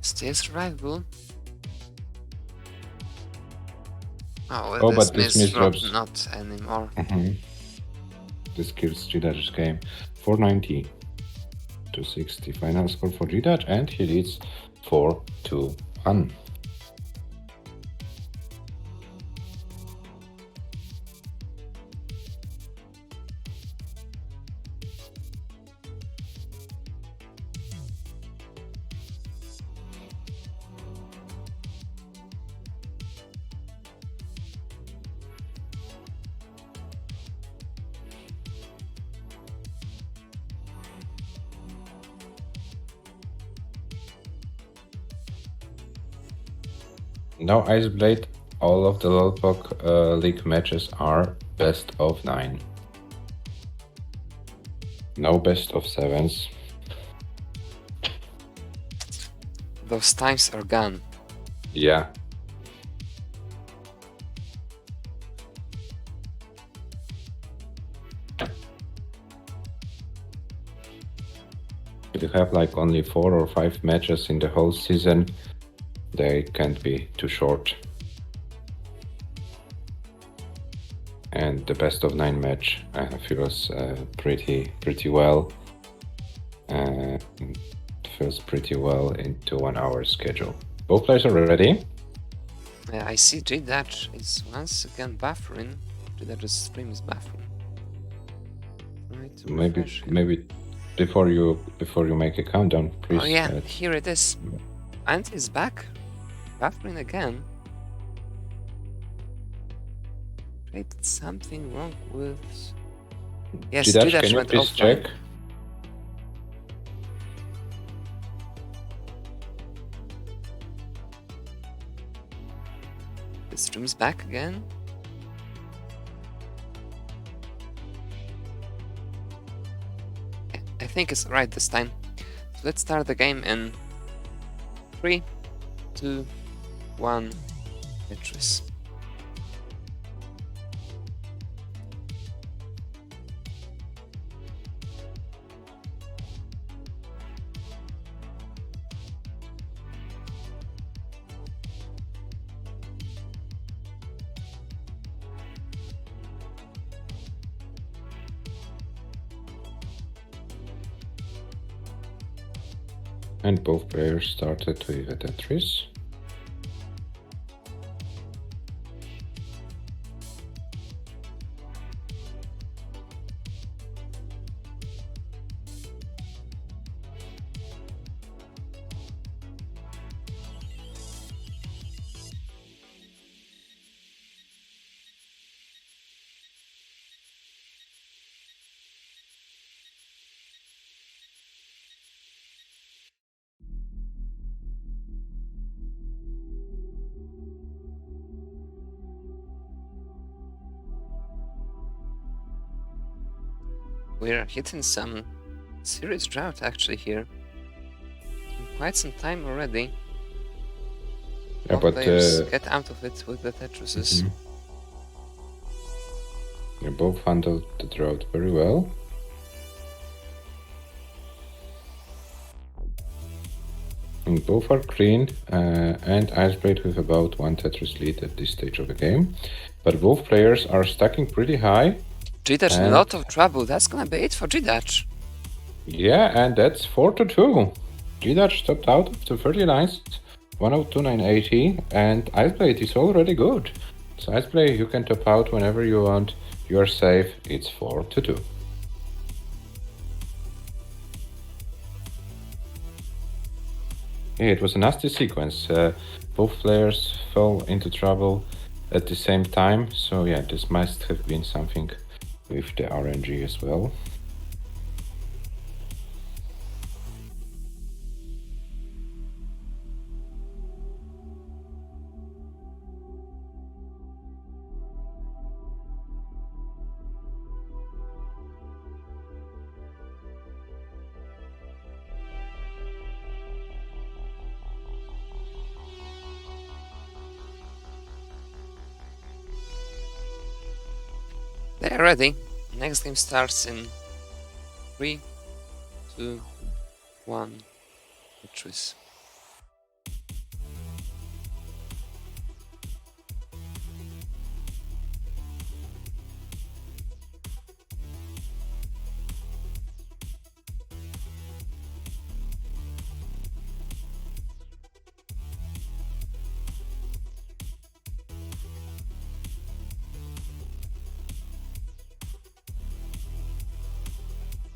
Still survivable. Oh, but this Mist Robs. Not anymore. This kills G-Dutch's game. 490 to 60. Final score for G-Dutch, and he leads 4-1. Now Ice Blade, all of the Lolpok League matches are best of 9. No best of 7s. Those times are gone. Yeah. If you have like only 4 or 5 matches in the whole season, they can't be too short. And the best of 9 match feels pretty well. Feels pretty well into 1 hour schedule. Both players are ready. I see G-Dutch is once again buffering. G-Dutch's stream is buffering. Maybe before you make a countdown, please. Oh yeah, here it is. And he's back. Buffering again. Wait, something wrong with... Yes, G-Dutch, G-Dutch can you went please offline. check? The stream's back again. I think it's right this time. So let's start the game in 3, 2, 1, Tetris. And both players started with a Tetris. We're hitting some serious drought actually here. In quite some time already. Yeah, Both but players get out of it with the Tetrises. They both handled the drought very well. And both are green, and Iceblade with about 1 Tetris lead at this stage of the game. But both players are stacking pretty high. G-Dutch in a And- lot of trouble. That's gonna be it for G-Dutch. Yeah, and that's 4-2. G-Dutch stopped out of the 30 lines, 102.980, and Iceblade is already good. So Iceblade, you can top out whenever you want. You are safe. It's 4-2. Yeah, it was a nasty sequence. Both players fell into trouble at the same time. So yeah, this must have been something with the RNG as well. They're ready. Next game starts in 3, 2, 1. Tetris.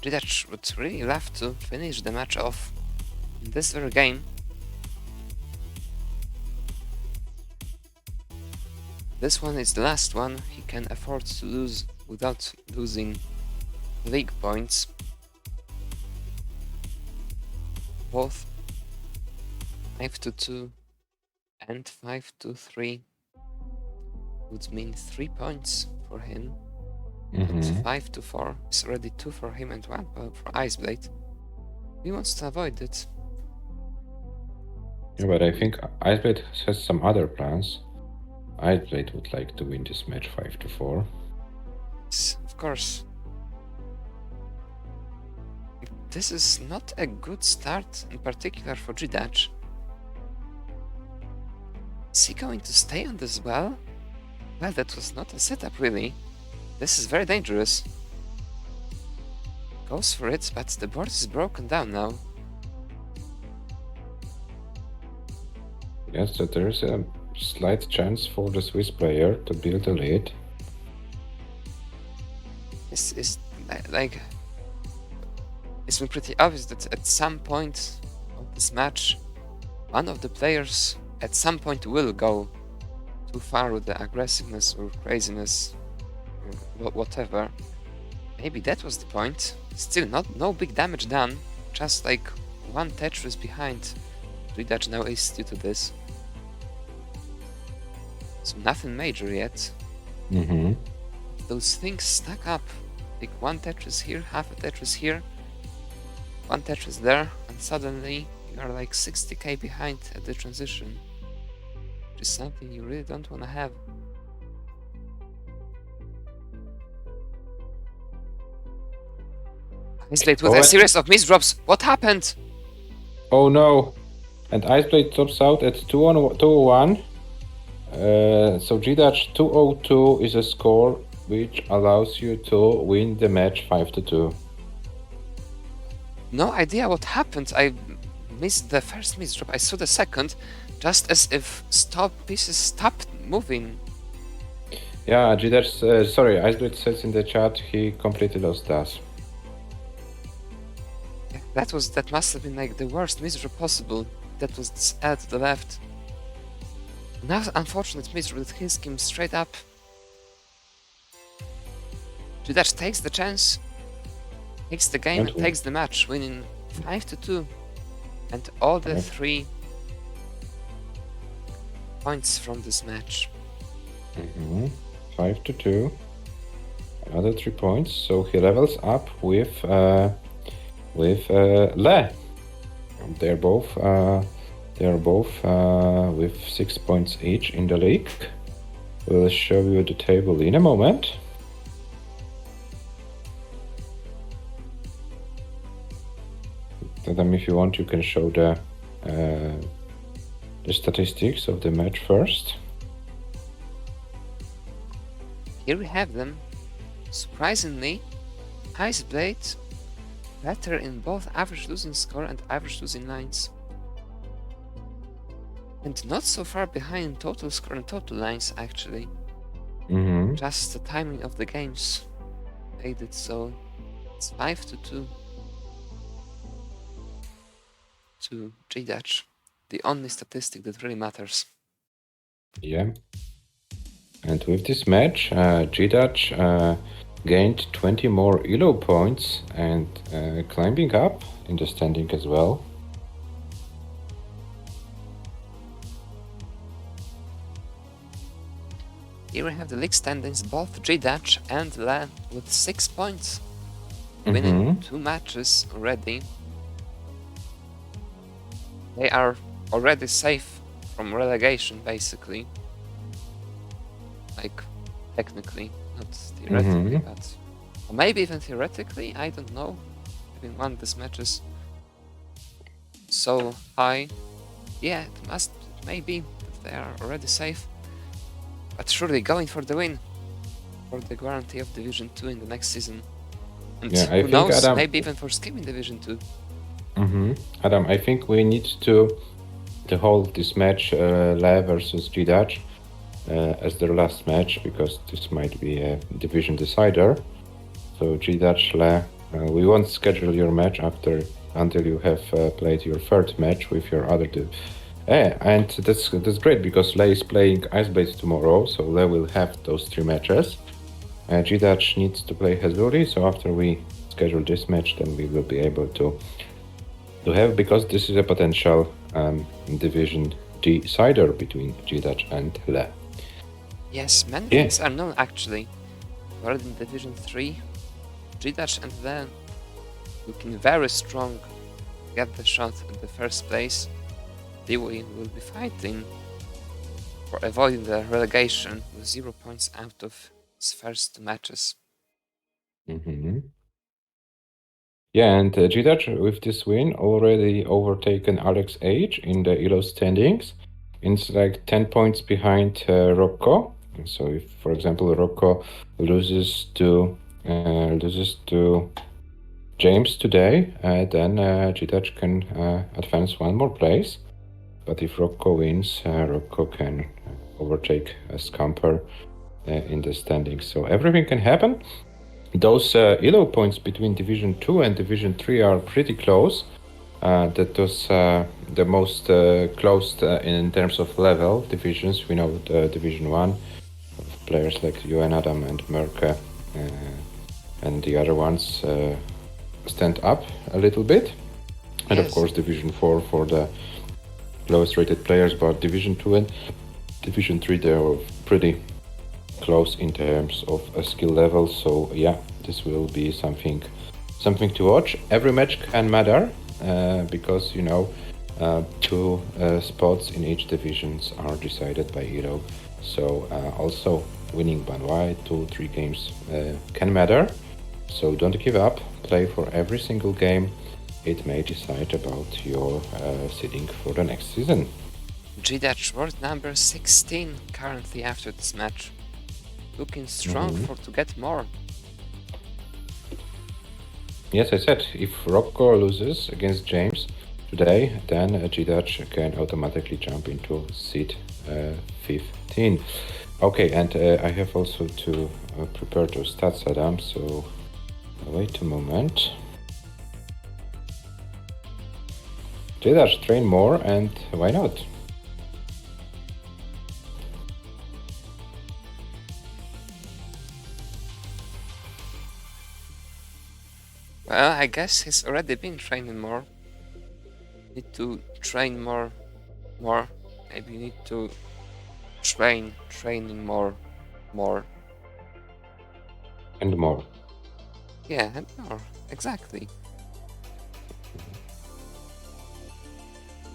G-Dutch would really love to finish the match off in this very game. This one is the last one he can afford to lose without losing league points. Both 5-2 and 5-3 would mean 3 points for him. Mhm. 5-4 is already 2 for him and 1 for Iceblade. He wants to avoid it. Yeah, but I think Iceblade has some other plans. Iceblade would like to win this match 5-4. Yes, of course. This is not a good start, in particular for G-Dutch. Is he going to stay on this well? Well, that was not a setup, really. This is very dangerous. Goes for it, but the board is broken down now. Yes, so there is a slight chance for the Swiss player to build a lead. It's like it's been pretty obvious that at some point of this match, one of the players at some point will go too far with the aggressiveness or craziness or whatever. Maybe that was the point. Still, no big damage done. Just like 1 Tetris behind. G-Dutch now is due to this. So nothing major yet. Mm-hmm. Those things stack up. Like 1 Tetris here, half a Tetris here, 1 Tetris there, and suddenly you are like 60k behind at the transition. Which is something you really don't want to have. Iceblade with a series of misdrops. What happened? Oh no! And Iceblade tops out at 201. So G-Dutch 202 is a score which allows you to win the match 5-2. No idea what happened. I missed the first misdrop. I saw the second, just as if pieces stopped moving. Yeah, G-Dutch, sorry, Iceblade says in the chat he completely lost DAS. Yeah, that must have been like the worst misdrop possible. That was this L to the left. Now unfortunate misdrop that hits him straight up. G-Dutch takes the chance, takes the game and takes the match, winning 5-2. And all the 3 points from this match. 5-2. Another 3 points. So he levels up with Le. They're both with 6 points each in the league. We'll show you the table in a moment. Adam, if you want, you can show the the statistics of the match first. Here we have them. Surprisingly, Iceblade better in both average losing score and average losing lines. And not so far behind in total score and total lines, actually. Mm-hmm. Just the timing of the games made it so. It's 5-2 to G-Dutch. The only statistic that really matters. Yeah. And with this match, G-Dutch gained 20 more ELO points and climbing up in the standing as well. Here we have the league standings, both G-Dutch and Le with 6 points. Winning 2 matches already. They are already safe from relegation, basically. Like, technically, not theoretically, but... Or maybe even theoretically, I don't know. Having won these matches so high. Yeah, it may be that they are already safe. But surely going for the win. For the guarantee of Division 2 in the next season. And Yeah, who knows, Adam, maybe even for skipping Division 2. Adam, I think we need to hold this match, Le versus G-Dutch, as their last match, because this might be a division decider. So G-Dutch, Le, we won't schedule your match until you have played your third match with your other two. And that's great, because Le is playing Iceblade tomorrow, so Le will have those 3 matches. G-Dutch needs to play Hezbollah, so after we schedule this match, then we will be able to have, because this is a potential division decider between G-Dutch and Le. Yes, many things are known actually. Already in Division 3, G-Dutch and Le looking very strong to get the shot at the first place. They will be fighting for avoiding the relegation with 0 points out of his first 2 matches. Yeah, and G-Dutch with this win already overtaken Alex H in the ELO standings. It's like 10 points behind Rocco. So if, for example, Rocco loses to James today, then G-Dutch can advance 1 more place. But if Rocco wins, Rocco can overtake Scamper in the standings. So everything can happen. Those ELO points between Division 2 and Division 3 are pretty close. That was the most close in terms of level divisions. We know Division 1, players like you and Adam and Merke, and the other ones stand up a little bit. And of course Division 4 for the lowest rated players, but Division 2 and Division 3, they are pretty close in terms of a skill level. So yeah, this will be something to watch. Every match can matter because 2 spots in each divisions are decided by ELO. So also winning by 2-3 games can matter. So don't give up. Play for every single game. It may decide about your seeding for the next season. G-Dutch world number 16 currently after this match. Looking strong to get more. Yes, I said, if Rocco loses against James today, then G-Dutch can automatically jump into seed 15. Okay, and I have also to prepare those stats, Adam, so wait a moment. G-Dutch train more, and why not? Well, I guess he's already been training more. Need to train more. Maybe you need to training more. And more. Yeah, and more. Exactly.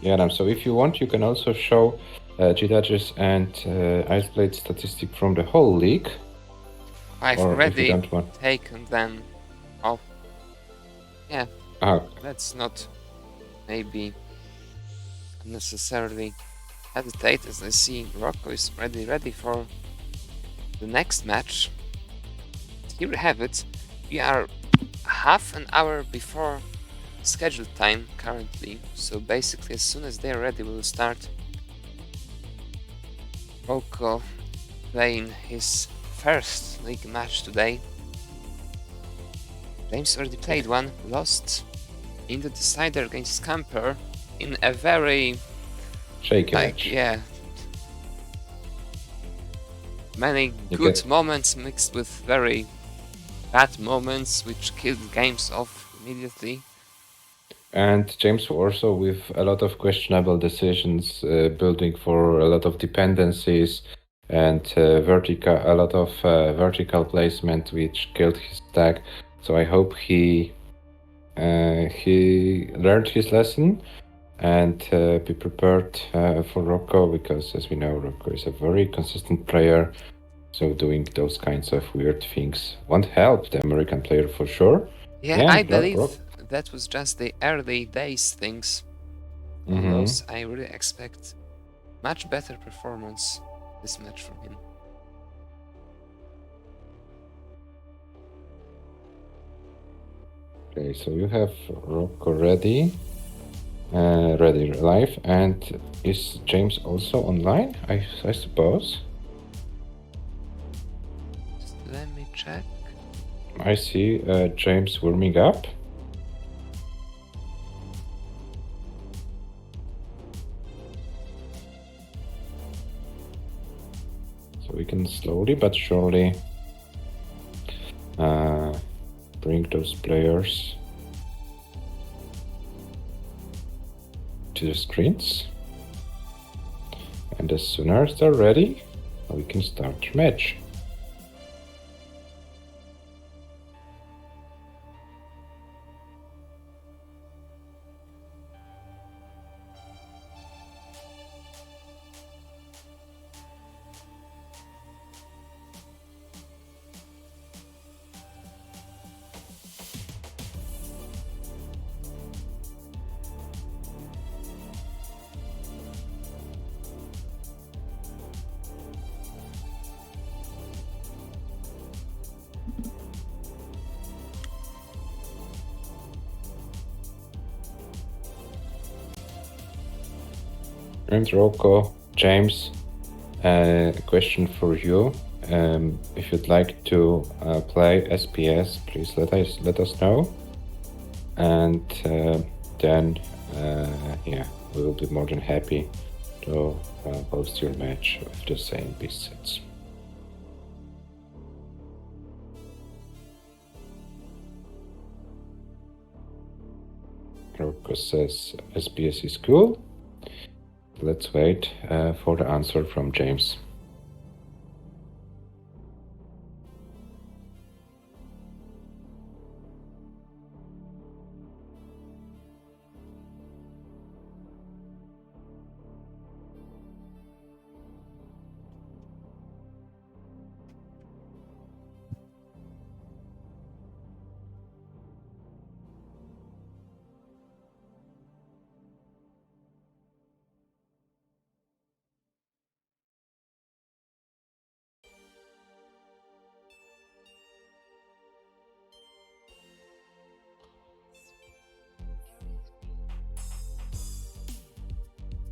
Yeah, Adam, so if you want, you can also show G-Dutch's and Iceblade statistic from the whole league. I've already taken them off. Yeah. Let's not maybe necessarily hesitate, as I see Rocco is ready for the next match. Here we have it. We are half an hour before scheduled time currently, so basically as soon as they're ready we'll start. Rocco playing his first league match today. James already played one, lost in the decider against Scamper in a very Shaky match. yeah, many good moments mixed with very bad moments which killed games off immediately. And James also with a lot of questionable decisions, building for a lot of dependencies and a lot of vertical placement, which killed his stack. So I hope he learned his lesson and be prepared for Rocco, because as we know, Rocco is a very consistent player. So doing those kinds of weird things won't help the American player for sure. Yeah, I believe that was just the early days things. On those, I really expect much better performance this match from him. Okay, so you have Rocco ready live, and is James also online? I suppose. Just let me check. I see James warming up. So we can slowly but surely bring those players to the screens. And as soon as they're ready, we can start the match. And Rocco, James, question for you. If you'd like to play SPS, please let us know, and then we will be more than happy to host your match with the same piece sets. Rocco says SPS is cool. Let's wait for the answer from James.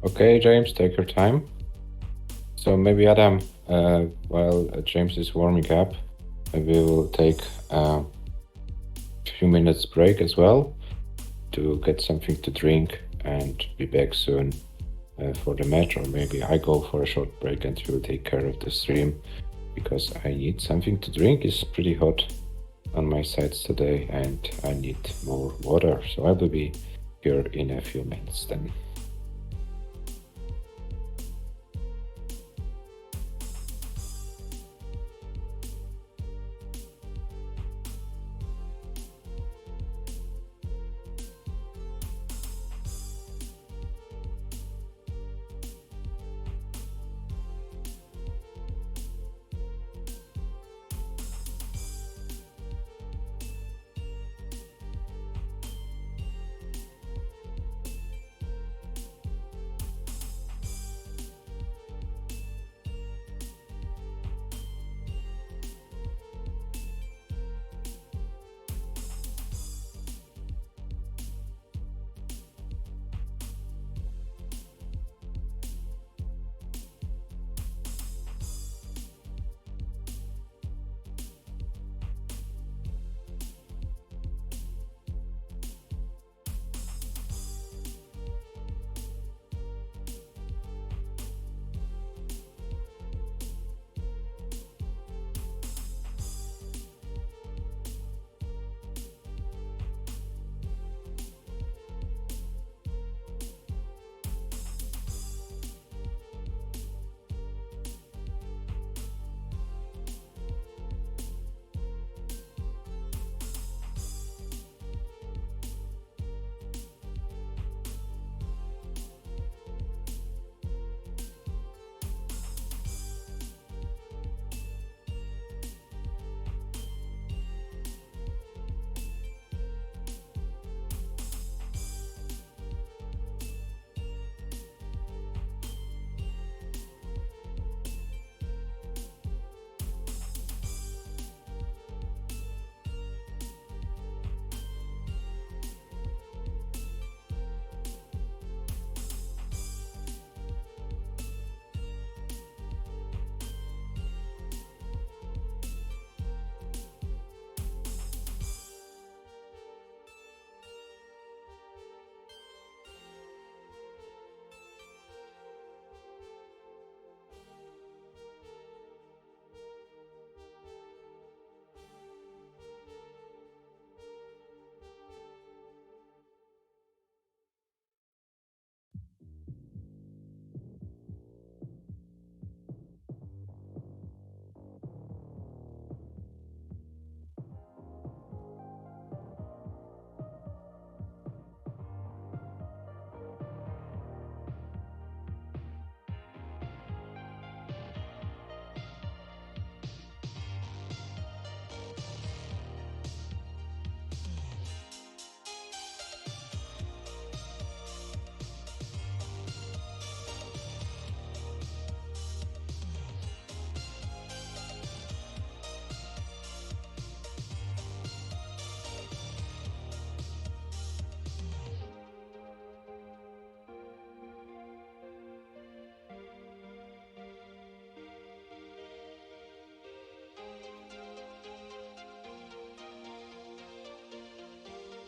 Okay, James, take your time. So maybe Adam, while James is warming up, maybe we'll take a few minutes break as well to get something to drink and be back soon for the match, or maybe I go for a short break and you'll take care of the stream, because I need something to drink. It's pretty hot on my sides today and I need more water. So I will be here in a few minutes then.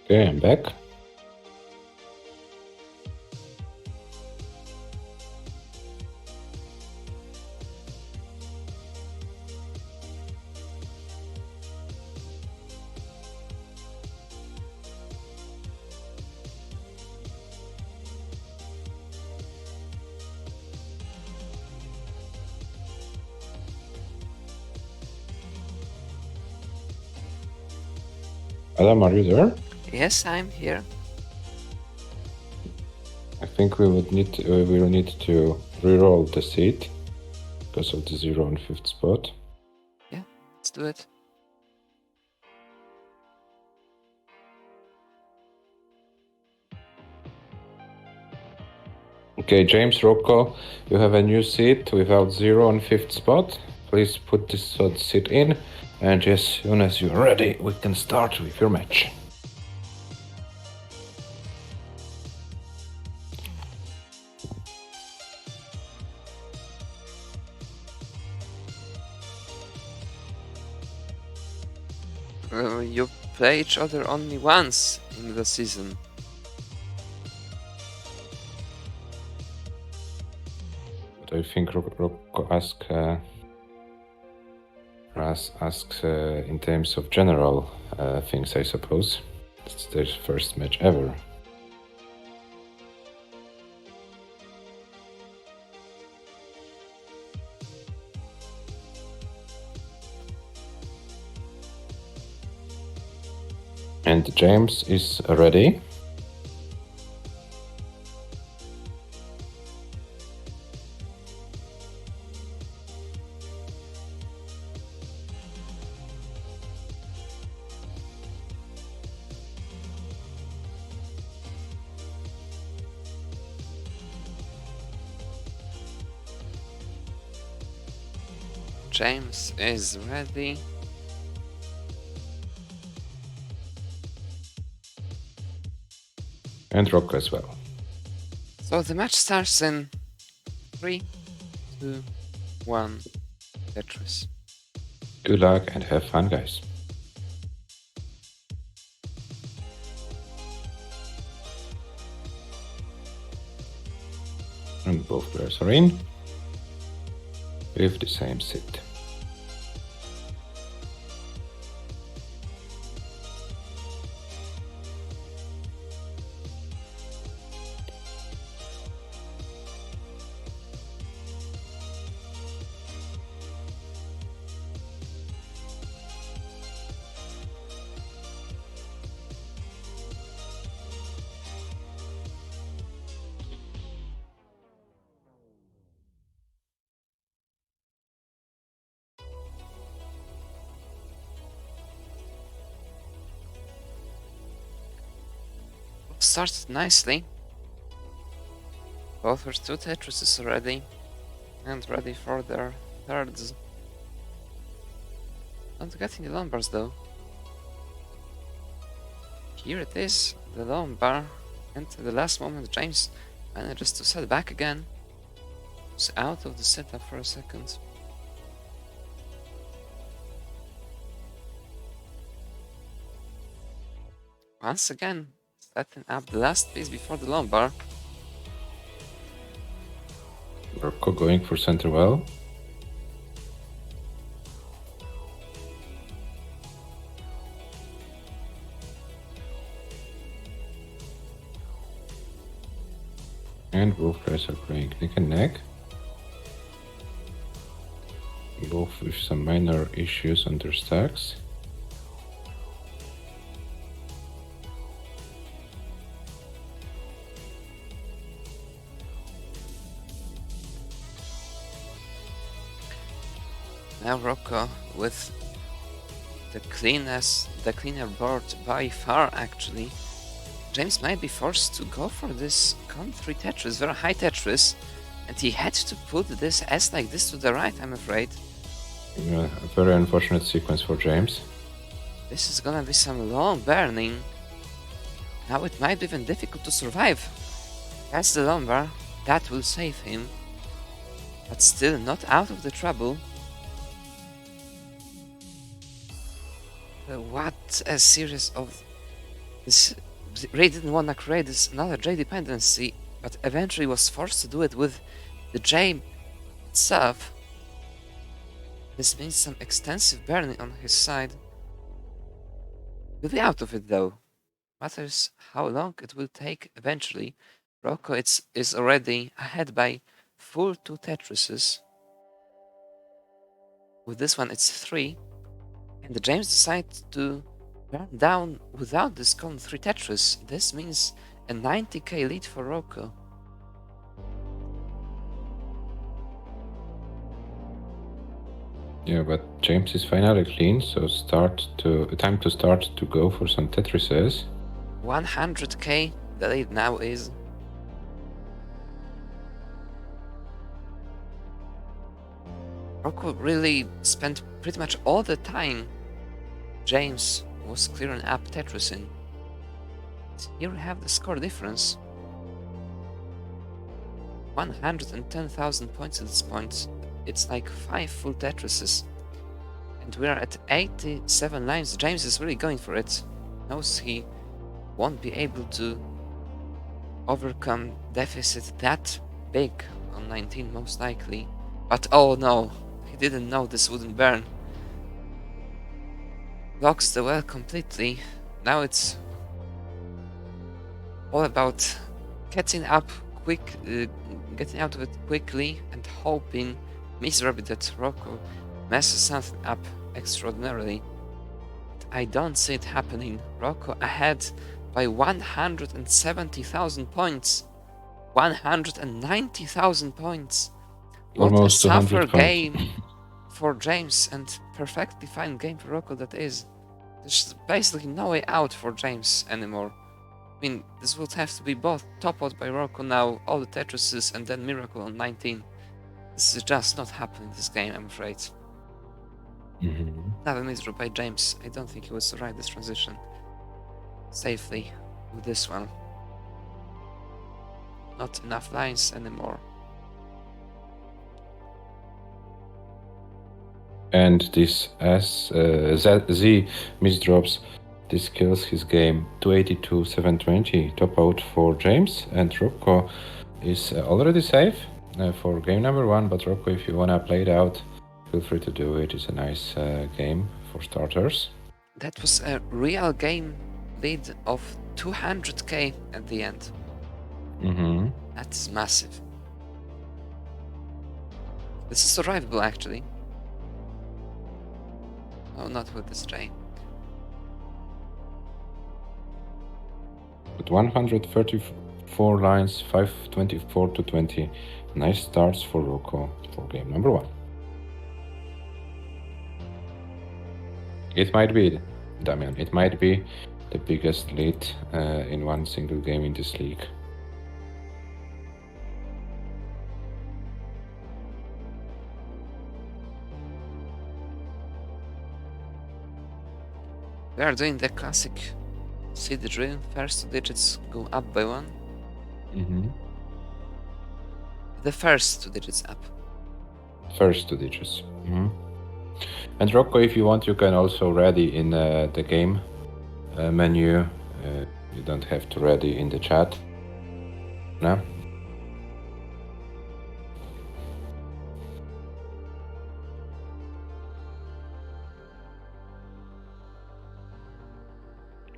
Okay, I'm back. Adam, are you there? Yes, I'm here. I think we will need to re-roll the seat because of the 0 and 5th spot. Yeah, let's do it. Okay, James, Rocco, you have a new seat without 0 and 5th spot. Please put this seat in, and as soon as you're ready, we can start with your match. You play each other only once in the season. But I think Rocco asks in terms of general things, I suppose. It's their first match ever. And James is ready. James is ready. And Rocco as well. So the match starts in 3, 2, 1. Tetris. Good luck and have fun, guys. And both players are in with the same sit. Started nicely. Both are 2 Tetrises already, and ready for their thirds. Not getting the Lombars though. Here it is, the Lombar, and at the last moment James manages to set back again. He's out of the setup for a second. Once again, setting up the last piece before the Lombar. Rocco going for center well. And both players are playing neck and neck. Both with some minor issues on their stacks. Now Rocco with the cleaner board by far actually. James might be forced to go for this country Tetris, very high Tetris, and he had to put this S like this to the right, I'm afraid. Yeah, a very unfortunate sequence for James. This is gonna be some long burning. Now it might be even difficult to survive. That's the Lombar, that will save him. But still not out of the trouble. What a series of This Ray didn't want to create this another J dependency, but eventually was forced to do it with the J itself. This means some extensive burning on his side. He'll be out of it though. Matters how long it will take eventually. Rocco is already ahead by full 2 Tetrises. With this one it's 3. And James decides to burn down without this con 3 Tetris. This means a 90k lead for Rocco. Yeah, but James is finally clean, so time to start to go for some Tetrises. 100k the lead now is. Rocco really spent pretty much all the time James was clearing up Tetris in. Here we have the score difference. 110,000 points at this point. It's like 5 full Tetrises. And we are at 87 lines. James is really going for it. Knows he won't be able to overcome deficit that big on 19 most likely. But oh no, he didn't know this wouldn't burn. Blocks the well completely. Now it's all about getting out of it quickly and hoping miserably that Rocco messes something up extraordinarily. But I don't see it happening. Rocco ahead by 170,000 points. 190,000 points. What Almost a 200 tougher points. game for James and perfectly fine game for Rocco that is. There's basically no way out for James anymore. I mean, this would have to be both toppled by Rocco now, all the Tetrises, and then Miracle on 19. This is just not happening this game, I'm afraid. Another misdraw by James. I don't think he would survive this transition safely with this one. Not enough lines anymore. And this Z misdrops, this kills his game. 282, 720 top out for James, and Rocco is already safe for game number 1, but Rocco, if you wanna play it out, feel free to do it. It's a nice game for starters. That was a real game lead of 200k at the end. That's massive. This is survivable actually. Oh, not with this J. With 134 lines, 524 to 20. Nice starts for Rocco for game number 1. It might be, Damian, it might be the biggest lead in one single game in this league. We are doing the classic seed drill. First 2 digits go up by 1. The first 2 digits up. First 2 digits. And Rocco, if you want, you can also ready in the game menu. You don't have to ready in the chat. No?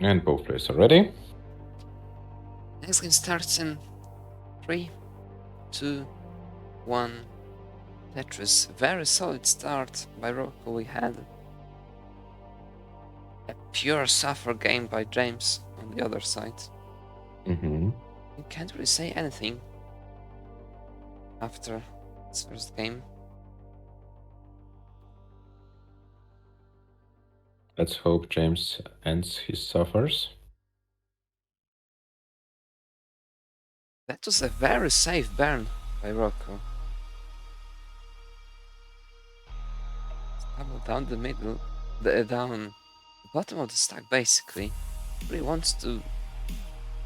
And both players are ready. Next game starts in 3, 2, 1. Tetris. Very solid start by Rocco. We had a pure suffer game by James on the other side. You can't really say anything after this first game. Let's hope James ends his suffers. That was a very safe burn by Rocco. Double down the middle, down the bottom of the stack basically. Really wants to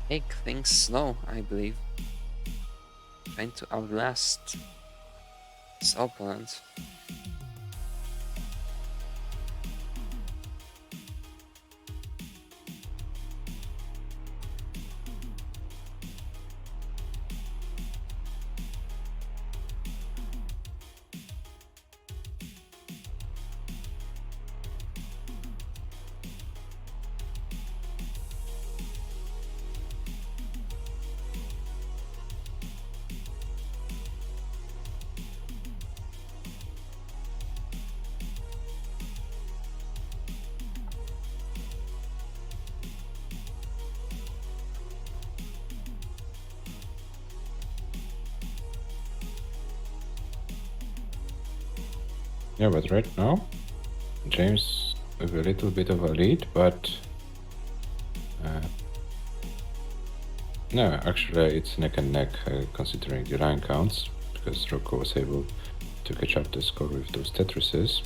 make things slow, I believe. Trying to outlast his opponent. Yeah, but right now, James with a little bit of a lead, but no, actually it's neck and neck considering the line counts, because Rocco was able to catch up the score with those Tetrises.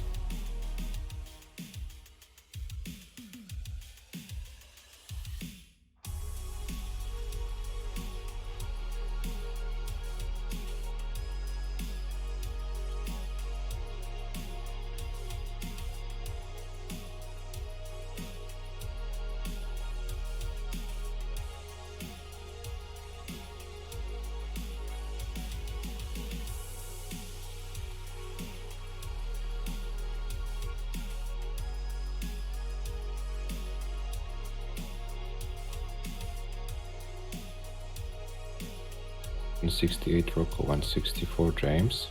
$168 Rocco, $164 James.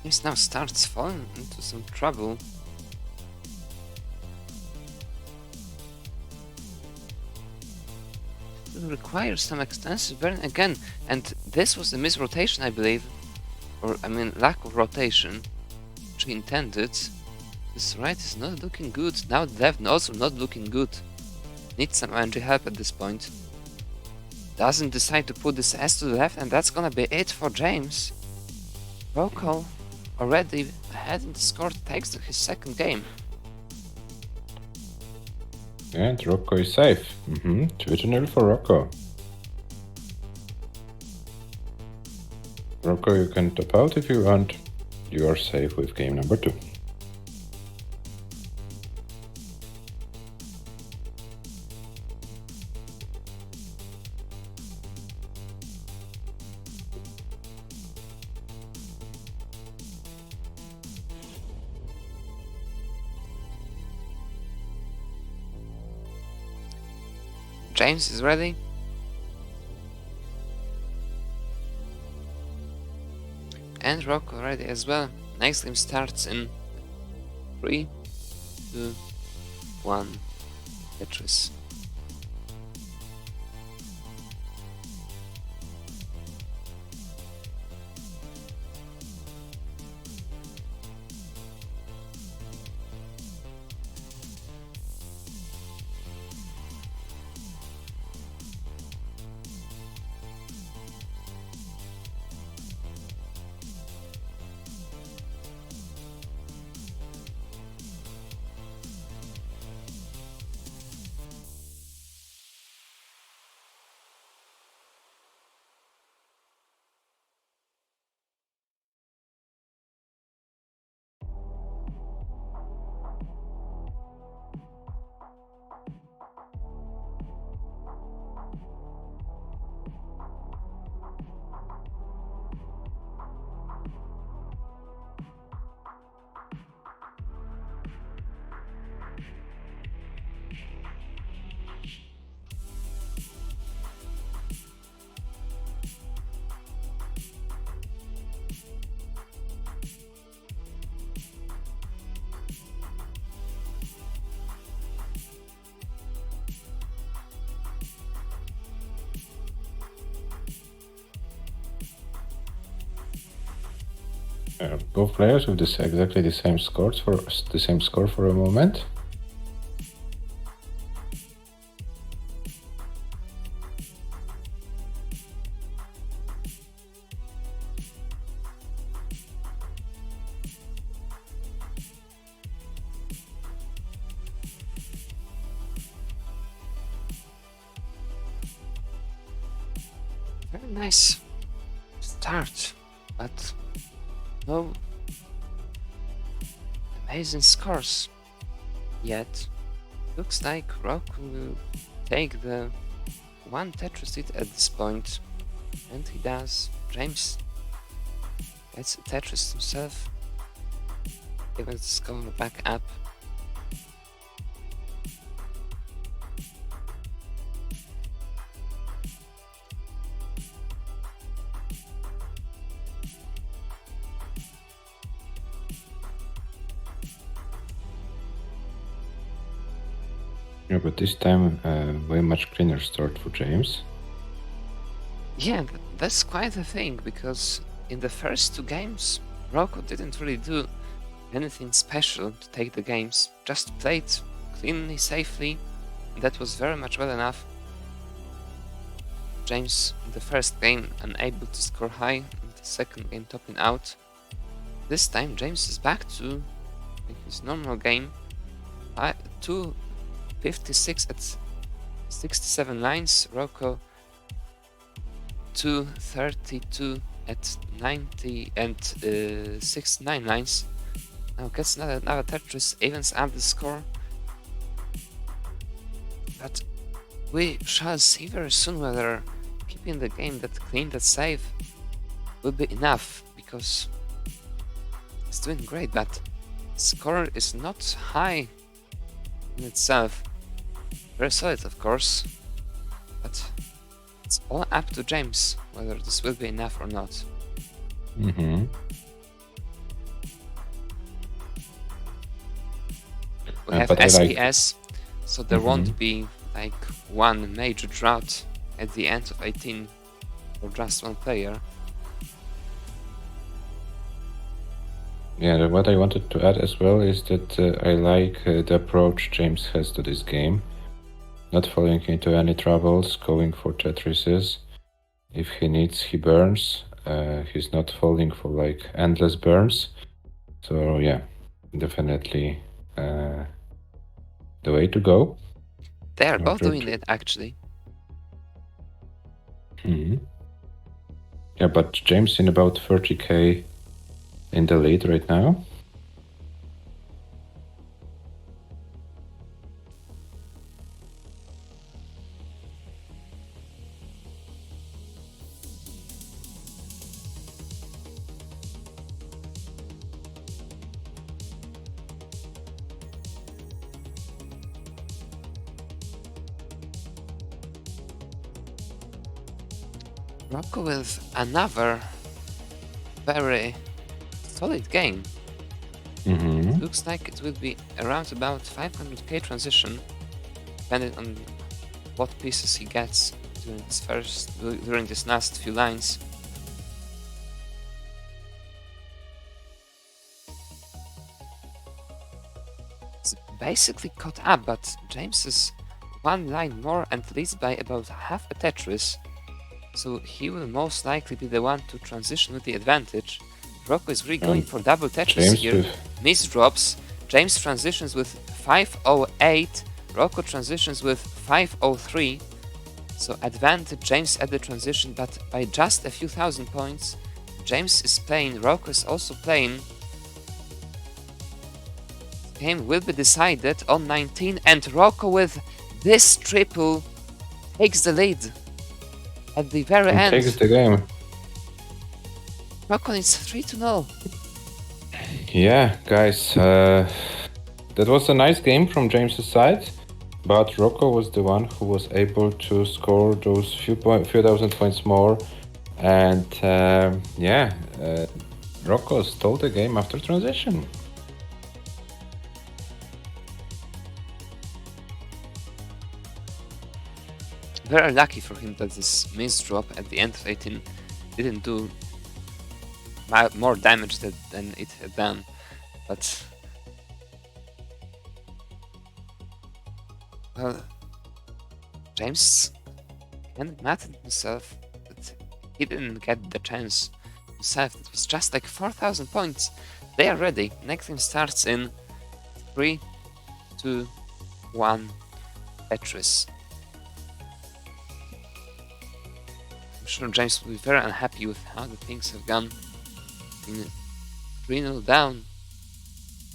James now starts falling into some trouble. It will require some extensive burn again, and this was a misrotation, I believe. Or, I mean, lack of rotation, which he intended. This right is not looking good. Now the left also not looking good. Needs some RNG help at this point. Doesn't decide to put this S to the left, and that's gonna be it for James. Rocco, already ahead in the score, takes his second game. And Rocco is safe. 2-0 for Rocco. Rocco, you can top out if you want. You are safe with game number 2. James is ready. And Rocco ready as well. Next game starts in 3, 2, 1. Tetris. Both players with exactly the same scores for the same score for a moment. Very nice start, but no amazing scores yet. Looks like Rock will take the one Tetris lead at this point. And he does. James gets a Tetris himself. Even the score back up. Yeah, but this time, way much cleaner start for James. Yeah, that's quite a thing, because in the first two games, Rocco didn't really do anything special to take the games, just played cleanly, safely, and that was very much well enough. James in the first game unable to score high, in the second game topping out. This time James is back to his normal game, 256 at 67 lines, Rocco 232 at 90 and 69 lines. Now gets another Tetris, evens up the score. But we shall see very soon whether keeping the game that clean, that safe, will be enough, because it's doing great, but score is not high in itself. Very solid, of course, but it's all up to James whether this will be enough or not. Mm-hmm. We have but I like- SPS, so there won't be like one major drought at the end of 18 for just one player. Yeah, what I wanted to add as well is that I like the approach James has to this game. Not falling into any troubles, going for Tetrises. If he needs, he burns. He's not falling for like endless burns. So yeah, definitely the way to go. They are both After doing it, actually. Mhm. Yeah, but James in about 30k in the lead right now. Rocco with another very solid game. Mm-hmm. Looks like it will be around about 500k transition, depending on what pieces he gets during this last few lines. It's basically caught up, but James is one line more and leads by about half a Tetris, so he will most likely be the one to transition with the advantage. Rocco is really going for double Tetris James here. with Miss drops. James transitions with 508. Rocco transitions with 503. So advantage James at the transition, but by just a few thousand points. James is playing, Rocco is also playing. The game will be decided on 19, and Rocco with this triple takes the lead at the very and end. takes the game. Rocco is 3-0. Yeah, guys, that was a nice game from James's side, but Rocco was the one who was able to score those few thousand points more, and Rocco stole the game after transition. Very lucky for him that this miss drop at the end of 18 didn't do more damage than it had done, but well, James can't be mad at himself that he didn't get the chance himself. It was just like 4,000 points. They are ready. Next game starts in 3, 2, 1, Tetris. I'm sure James will be very unhappy with how the things have gone. In 3-0 down,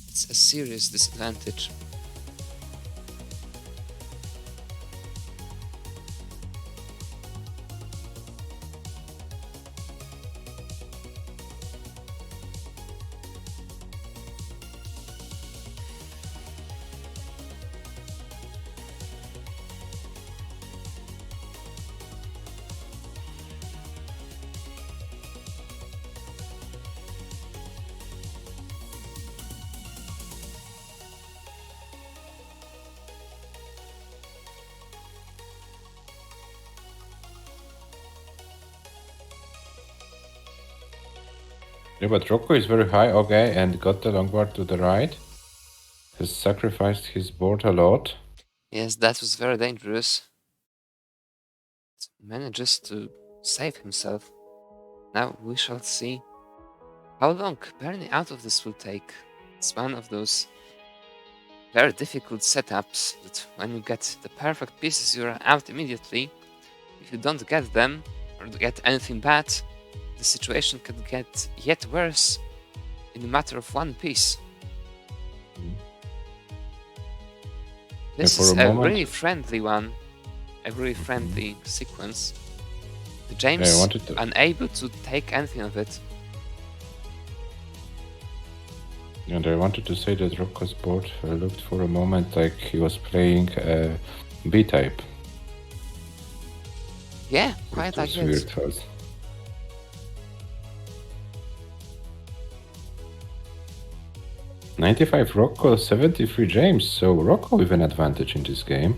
it's a serious disadvantage. Yeah, but Rocco is very high, okay, and got the Lombard to the right. Has sacrificed his board a lot. Yes, that was very dangerous. Manages to save himself. Now we shall see how long burning out of this will take. It's one of those very difficult setups that when you get the perfect pieces you are out immediately. If you don't get them or get anything bad, the situation could get yet worse in a matter of one piece. This for is a a moment- really friendly one, a really friendly sequence. The Yeah, James I wanted to. unable to take anything of it. And I wanted to say that Rocco's board looked for a moment like he was playing B-type. Yeah, quite like It was that. weird fast. $95 Rocco, 73 James, so Rocco with an advantage in this game.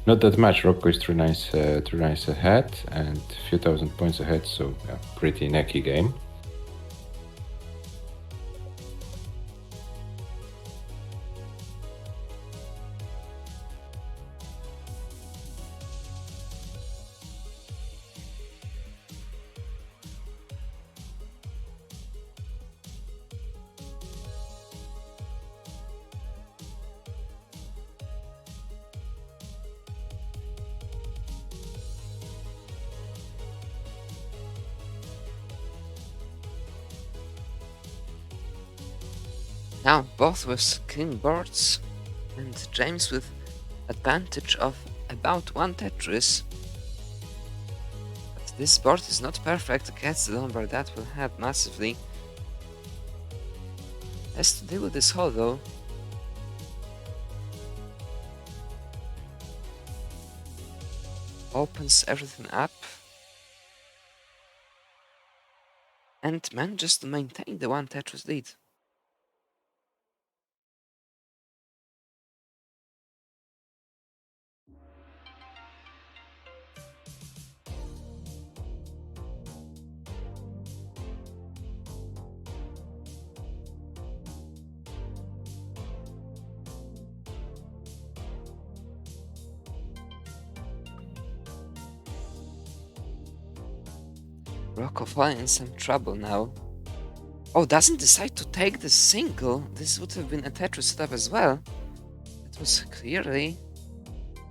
Not that much, Rocco is too nice ahead and a few thousand points ahead, so yeah, pretty necky game. Now both with clean boards and James with advantage of about one Tetris. But this board is not perfect against the Lombard, that will help massively. Has to deal with this hole though. Opens everything up and manages to maintain the one Tetris lead. Rocco falling in some trouble now. Oh, doesn't decide to take the single. This would have been a Tetris setup as well. It was clearly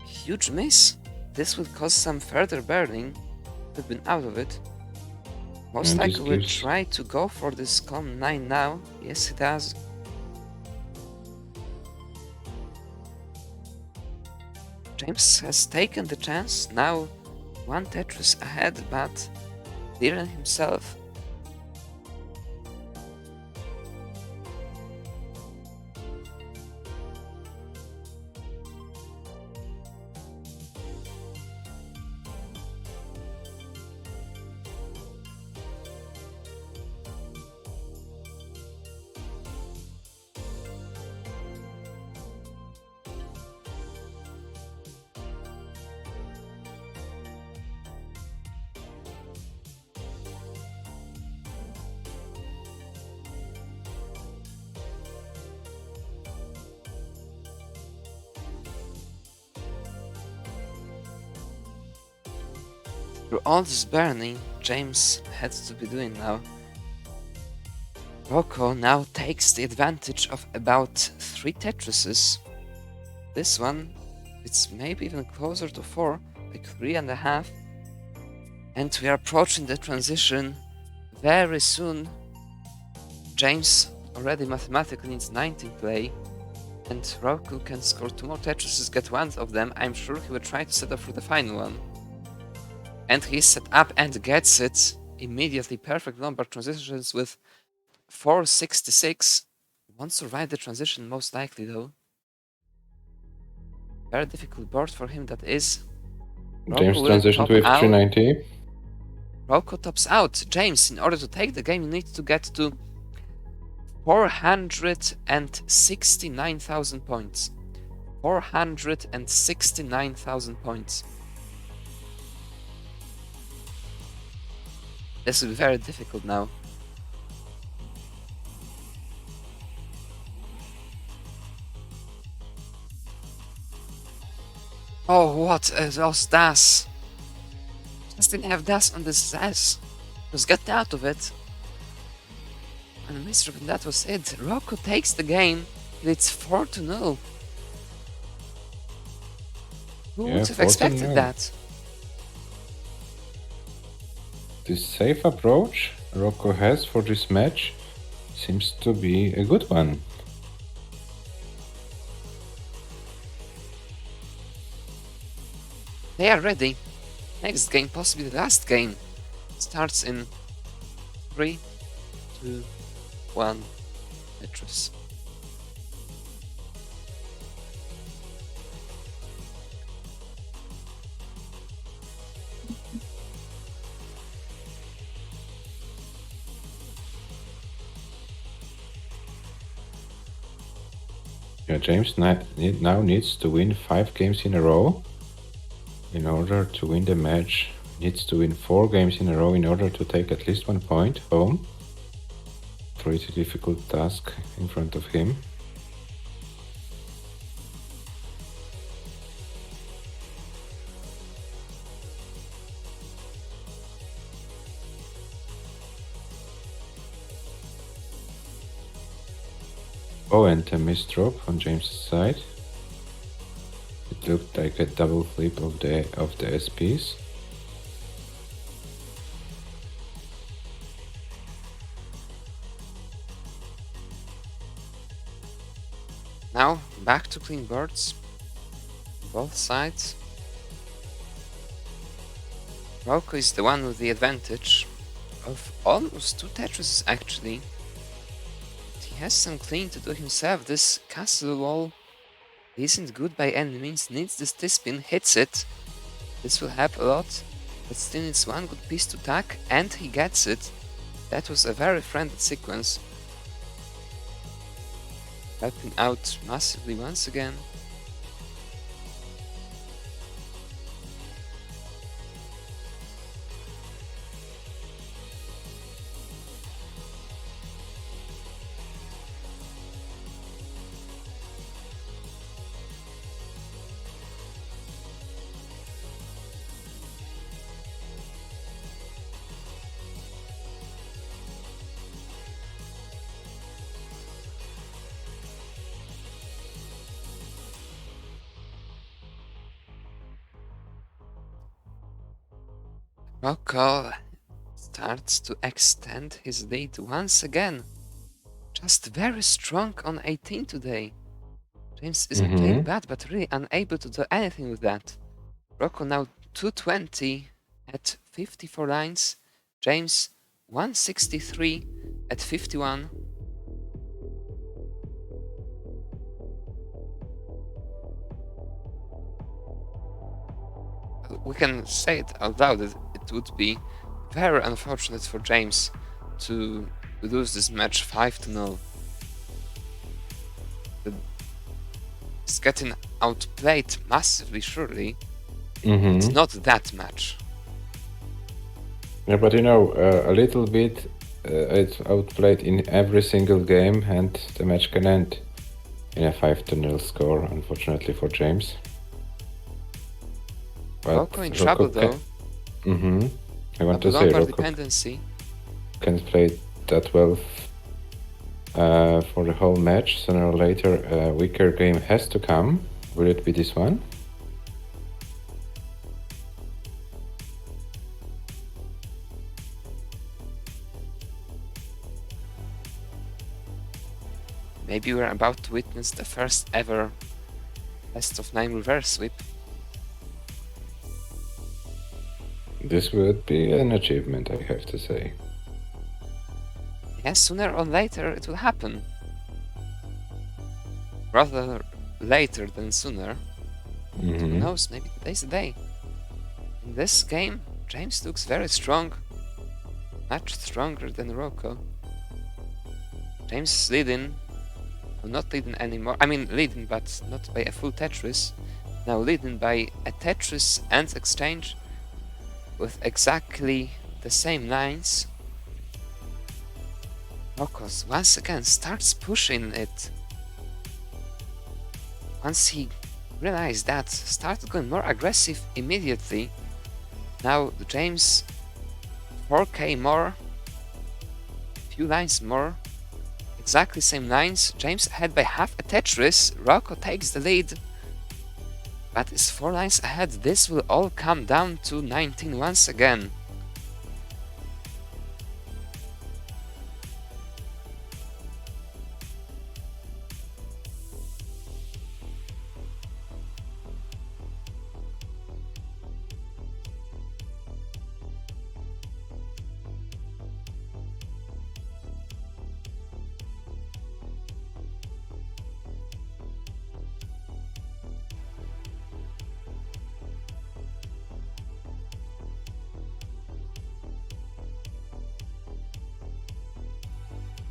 a huge miss. This would cause some further burning. Would have been out of it. Most And this likely will gives- try to go for this Calm 9 now. Yes, he does. James has taken the chance. Now one Tetris ahead, but Dylan himself. Through all this burning, James had to be doing now. Rocco now takes the advantage of about 3 Tetrises. This one, it's maybe even closer to 4, like 3.5. And we are approaching the transition very soon. James already mathematically needs 19 play. And Rocco can score 2 more Tetrises, get one of them. I'm sure he will try to set up for the final one. And he's set up and gets it immediately. Perfect Lombard transitions with 466. Won't survive the transition most likely though. Very difficult board for him that is. James will transitioned top with out. 390. Rocco tops out. James, in order to take the game, you need to get to 469,000 points. 469,000 points. This will be very difficult now. Oh, what was Das? Just didn't have Das on this ass. Just get out of it. And Mistrov, and that was it. Rocco takes the game, and it's 4-0. Who Yeah, would have 4-0. expected that? This safe approach Rocco has for this match seems to be a good one. They are ready. Next game, possibly the last game, starts in 3, 2, 1. Tetris. Yeah, James now needs to win 5 games in a row in order to win the match. Needs to win 4 games in a row in order to take at least 1 point home. Pretty difficult task in front of him. Oh, and a missed drop on James' side. It looked like a double flip of the SPs. Now, back to clean birds. Both sides. Rocco is the one with the advantage of almost 2 Tetrises actually. He has some clean to do himself. This castle wall isn't good by any means, needs this T-spin, hits it. This will help a lot, but still needs 1 good piece to tack, and he gets it. That was a very friendly sequence. Helping out massively once again. Rocco starts to extend his lead once again. Just very strong on 18 today. James isn't playing bad, but really unable to do anything with that. Rocco now 220 at 54 lines. James 163 at 51. We can say it out loud that it would be very unfortunate for James to lose this match 5-0. He's getting outplayed massively, surely. It's not that match. Yeah, but you know, a little bit it's outplayed in every single game, and the match can end in a 5-0 score, unfortunately for James. But Rocco in trouble though. I want to say Lombard Rocco dependency. can play that well for the whole match. Sooner or later, a weaker game has to come. Will it be this one? Maybe we're about to witness the first ever best of 9 reverse sweep. This would be an achievement, I have to say. Yes, sooner or later it will happen. Rather later than sooner. Who knows, maybe today's the day. In this game, James looks very strong. Much stronger than Rocco. James is leading. Well, not leading anymore. I mean, leading, but not by a full Tetris. Now leading by a Tetris and exchange with exactly the same lines. Rocco once again starts pushing it. Once he realized that, started going more aggressive immediately. Now James 4k more, few lines more, exactly same lines. James ahead by half a Tetris. Rocco takes the lead, but is 4 lines ahead. This will all come down to 19 once again.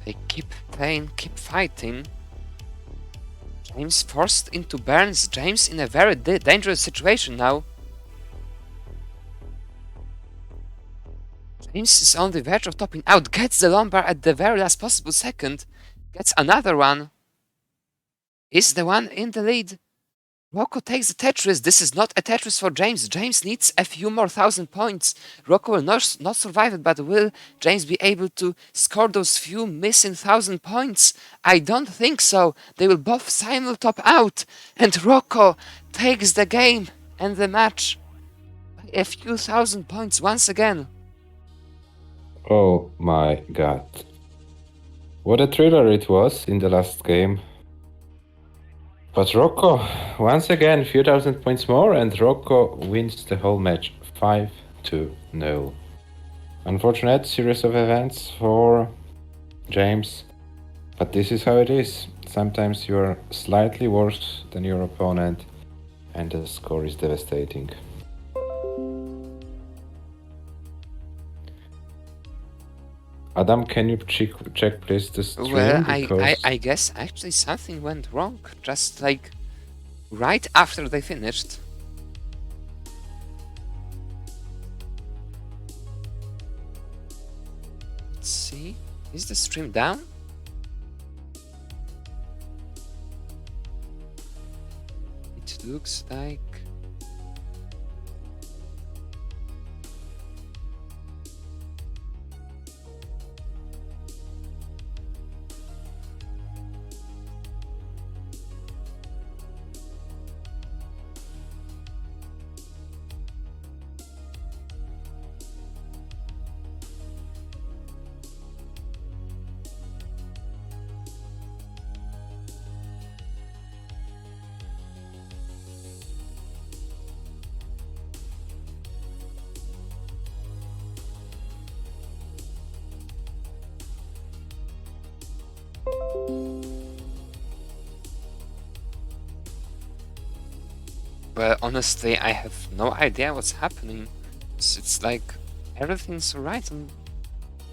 They keep playing, keep fighting. James forced into Burns. James in a very dangerous situation now. James is on the verge of topping out. Gets the lumbar at the very last possible second. Gets another one. Is the one in the lead. Rocco takes the Tetris. This is not a Tetris for James. James needs a few more 1000 points. Rocco will not survive it, but will James be able to score those few missing 1000 points? I don't think so. They will both simul top out, and Rocco takes the game and the match by a few 1000 points once again. Oh my god. What a thriller it was in the last game. But Rocco, once again, few 1000 points more, and Rocco wins the whole match 5-0. Unfortunate series of events for James, but this is how it is. Sometimes you're slightly worse than your opponent, and the score is devastating. Adam, can you check please the stream? Well, I guess actually something went wrong, just like right after they finished. Let's see, is the stream down? It looks like... Well, honestly, I have no idea what's happening. It's like everything's right on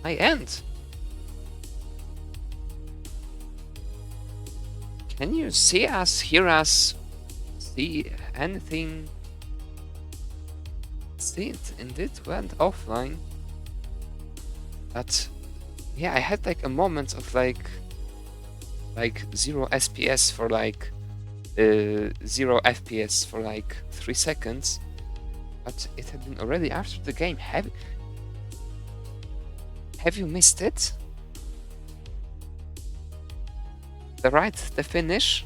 my end. Can you see us, hear us, see anything? See, it indeed went offline. But yeah, I had like a moment of like 0 SPS for like 0 FPS for like 3 seconds, but it had been already after the game. Have you missed it? The finish?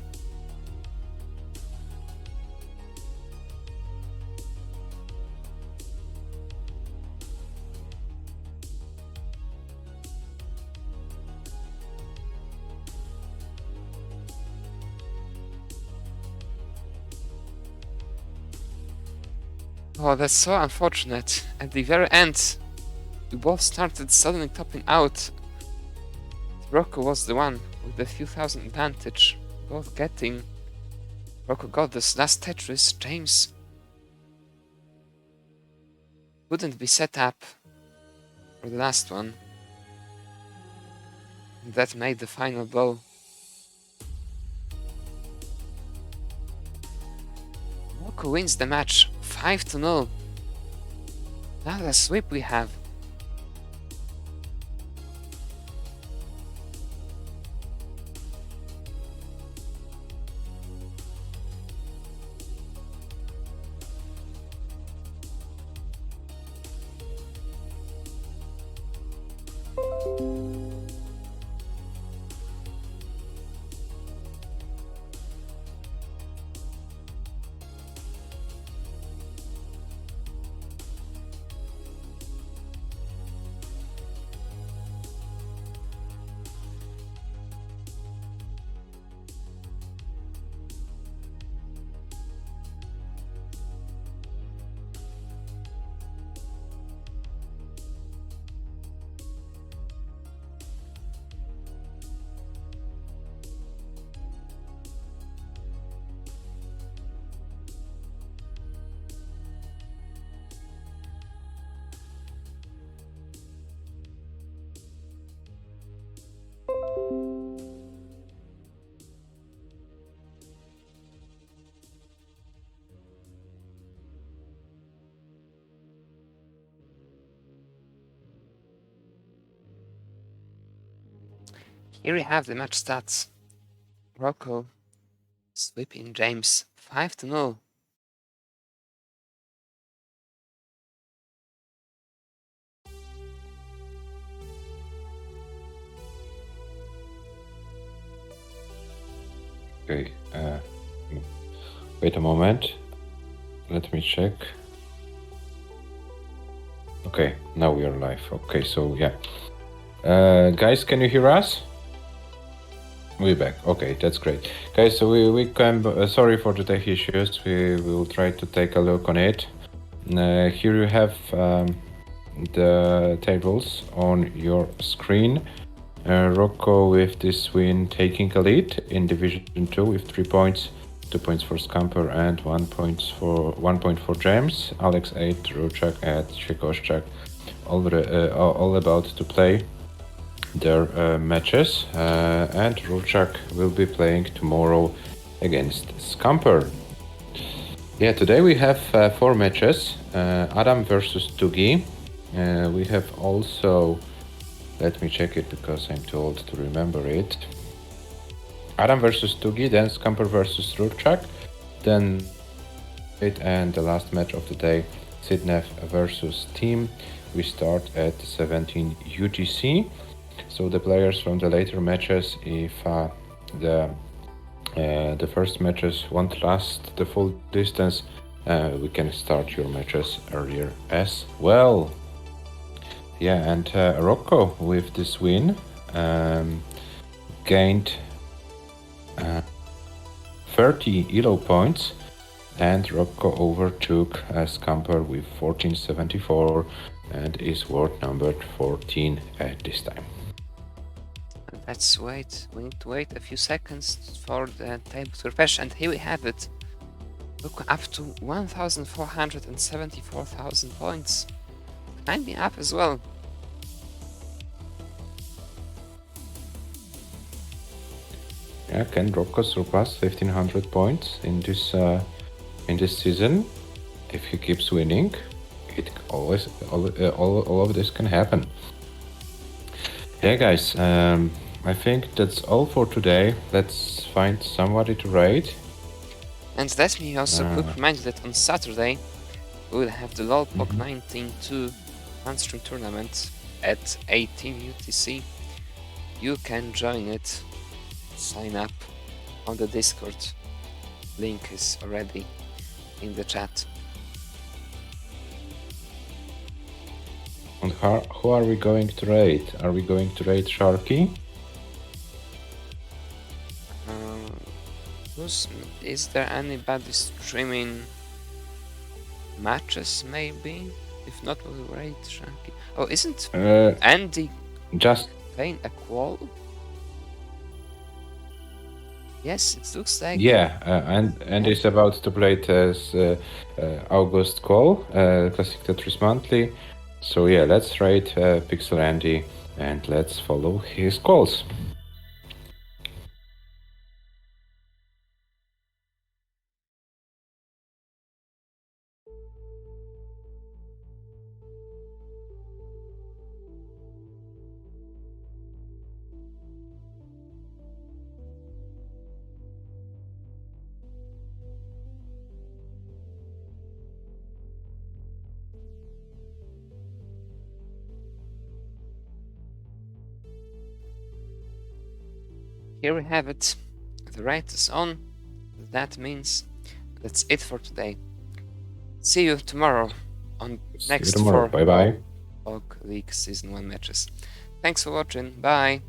Oh, that's so unfortunate. At the very end, we both started suddenly topping out. Rocco was the one with the few thousand advantage, both getting. Rocco got this last Tetris. James wouldn't be set up for the last one. And that made the final blow. Rocco wins the match 5-0. Now the sweep we have. Here we have the match stats. Rocco sweeping James 5-0. Okay, wait a moment. Let me check. Okay, now we are live. Okay, so yeah. Guys, can you hear us? We're back. Okay, that's great. Guys, so we come. Sorry for the tech issues. We will try to take a look on it. Here you have the tables on your screen. Rocco with this win taking a lead in Division 2 with 3 points, 2 points for Scamper and 1 point for James. Alex 8, Ruchak and Chikoschak all about to play their matches, and Ruchak will be playing tomorrow against Scamper. Yeah, today we have 4 matches. Adam versus Tugi. We have also, let me check it because I'm too old to remember it. Adam versus Tugi, then Scamper versus Ruchak, then and the last match of the day, Sidnev versus Team. We start at 17 UTC. So the players from the later matches, if the first matches won't last the full distance, we can start your matches earlier as well. Yeah, and Rocco with this win gained 30 ELO points, and Rocco overtook Scamper with 1474 and is world number 14 at this time. Let's wait. We need to wait a few seconds for the table to refresh, and here we have it. Look, up to 1,474,000 points. Climbing up as well. Yeah, can Rocco surpass 1500 points in this season? If he keeps winning, it always all of this can happen. Yeah, guys. I think that's all for today. Let's find somebody to raid. And let me also quick remind you that on Saturday we will have the Lolpok 19-2 Monstrum tournament at 18 UTC. You can join it. Sign up on the Discord. Link is already in the chat. And who are we going to raid? Are we going to raid Sharky? Is there anybody streaming matches maybe? If not, we'll raid Sharky. Oh, isn't Andy just playing a qual? Yes, it looks like. Yeah, and is about to play this August Call, Classic Tetris Monthly. So yeah, let's raid Pixel Andy and let's follow his calls. Here we have it. The raid is on. That means that's it for today. See you tomorrow on next 4 Bye bye. Lolpok League Season 1 matches. Thanks for watching. Bye.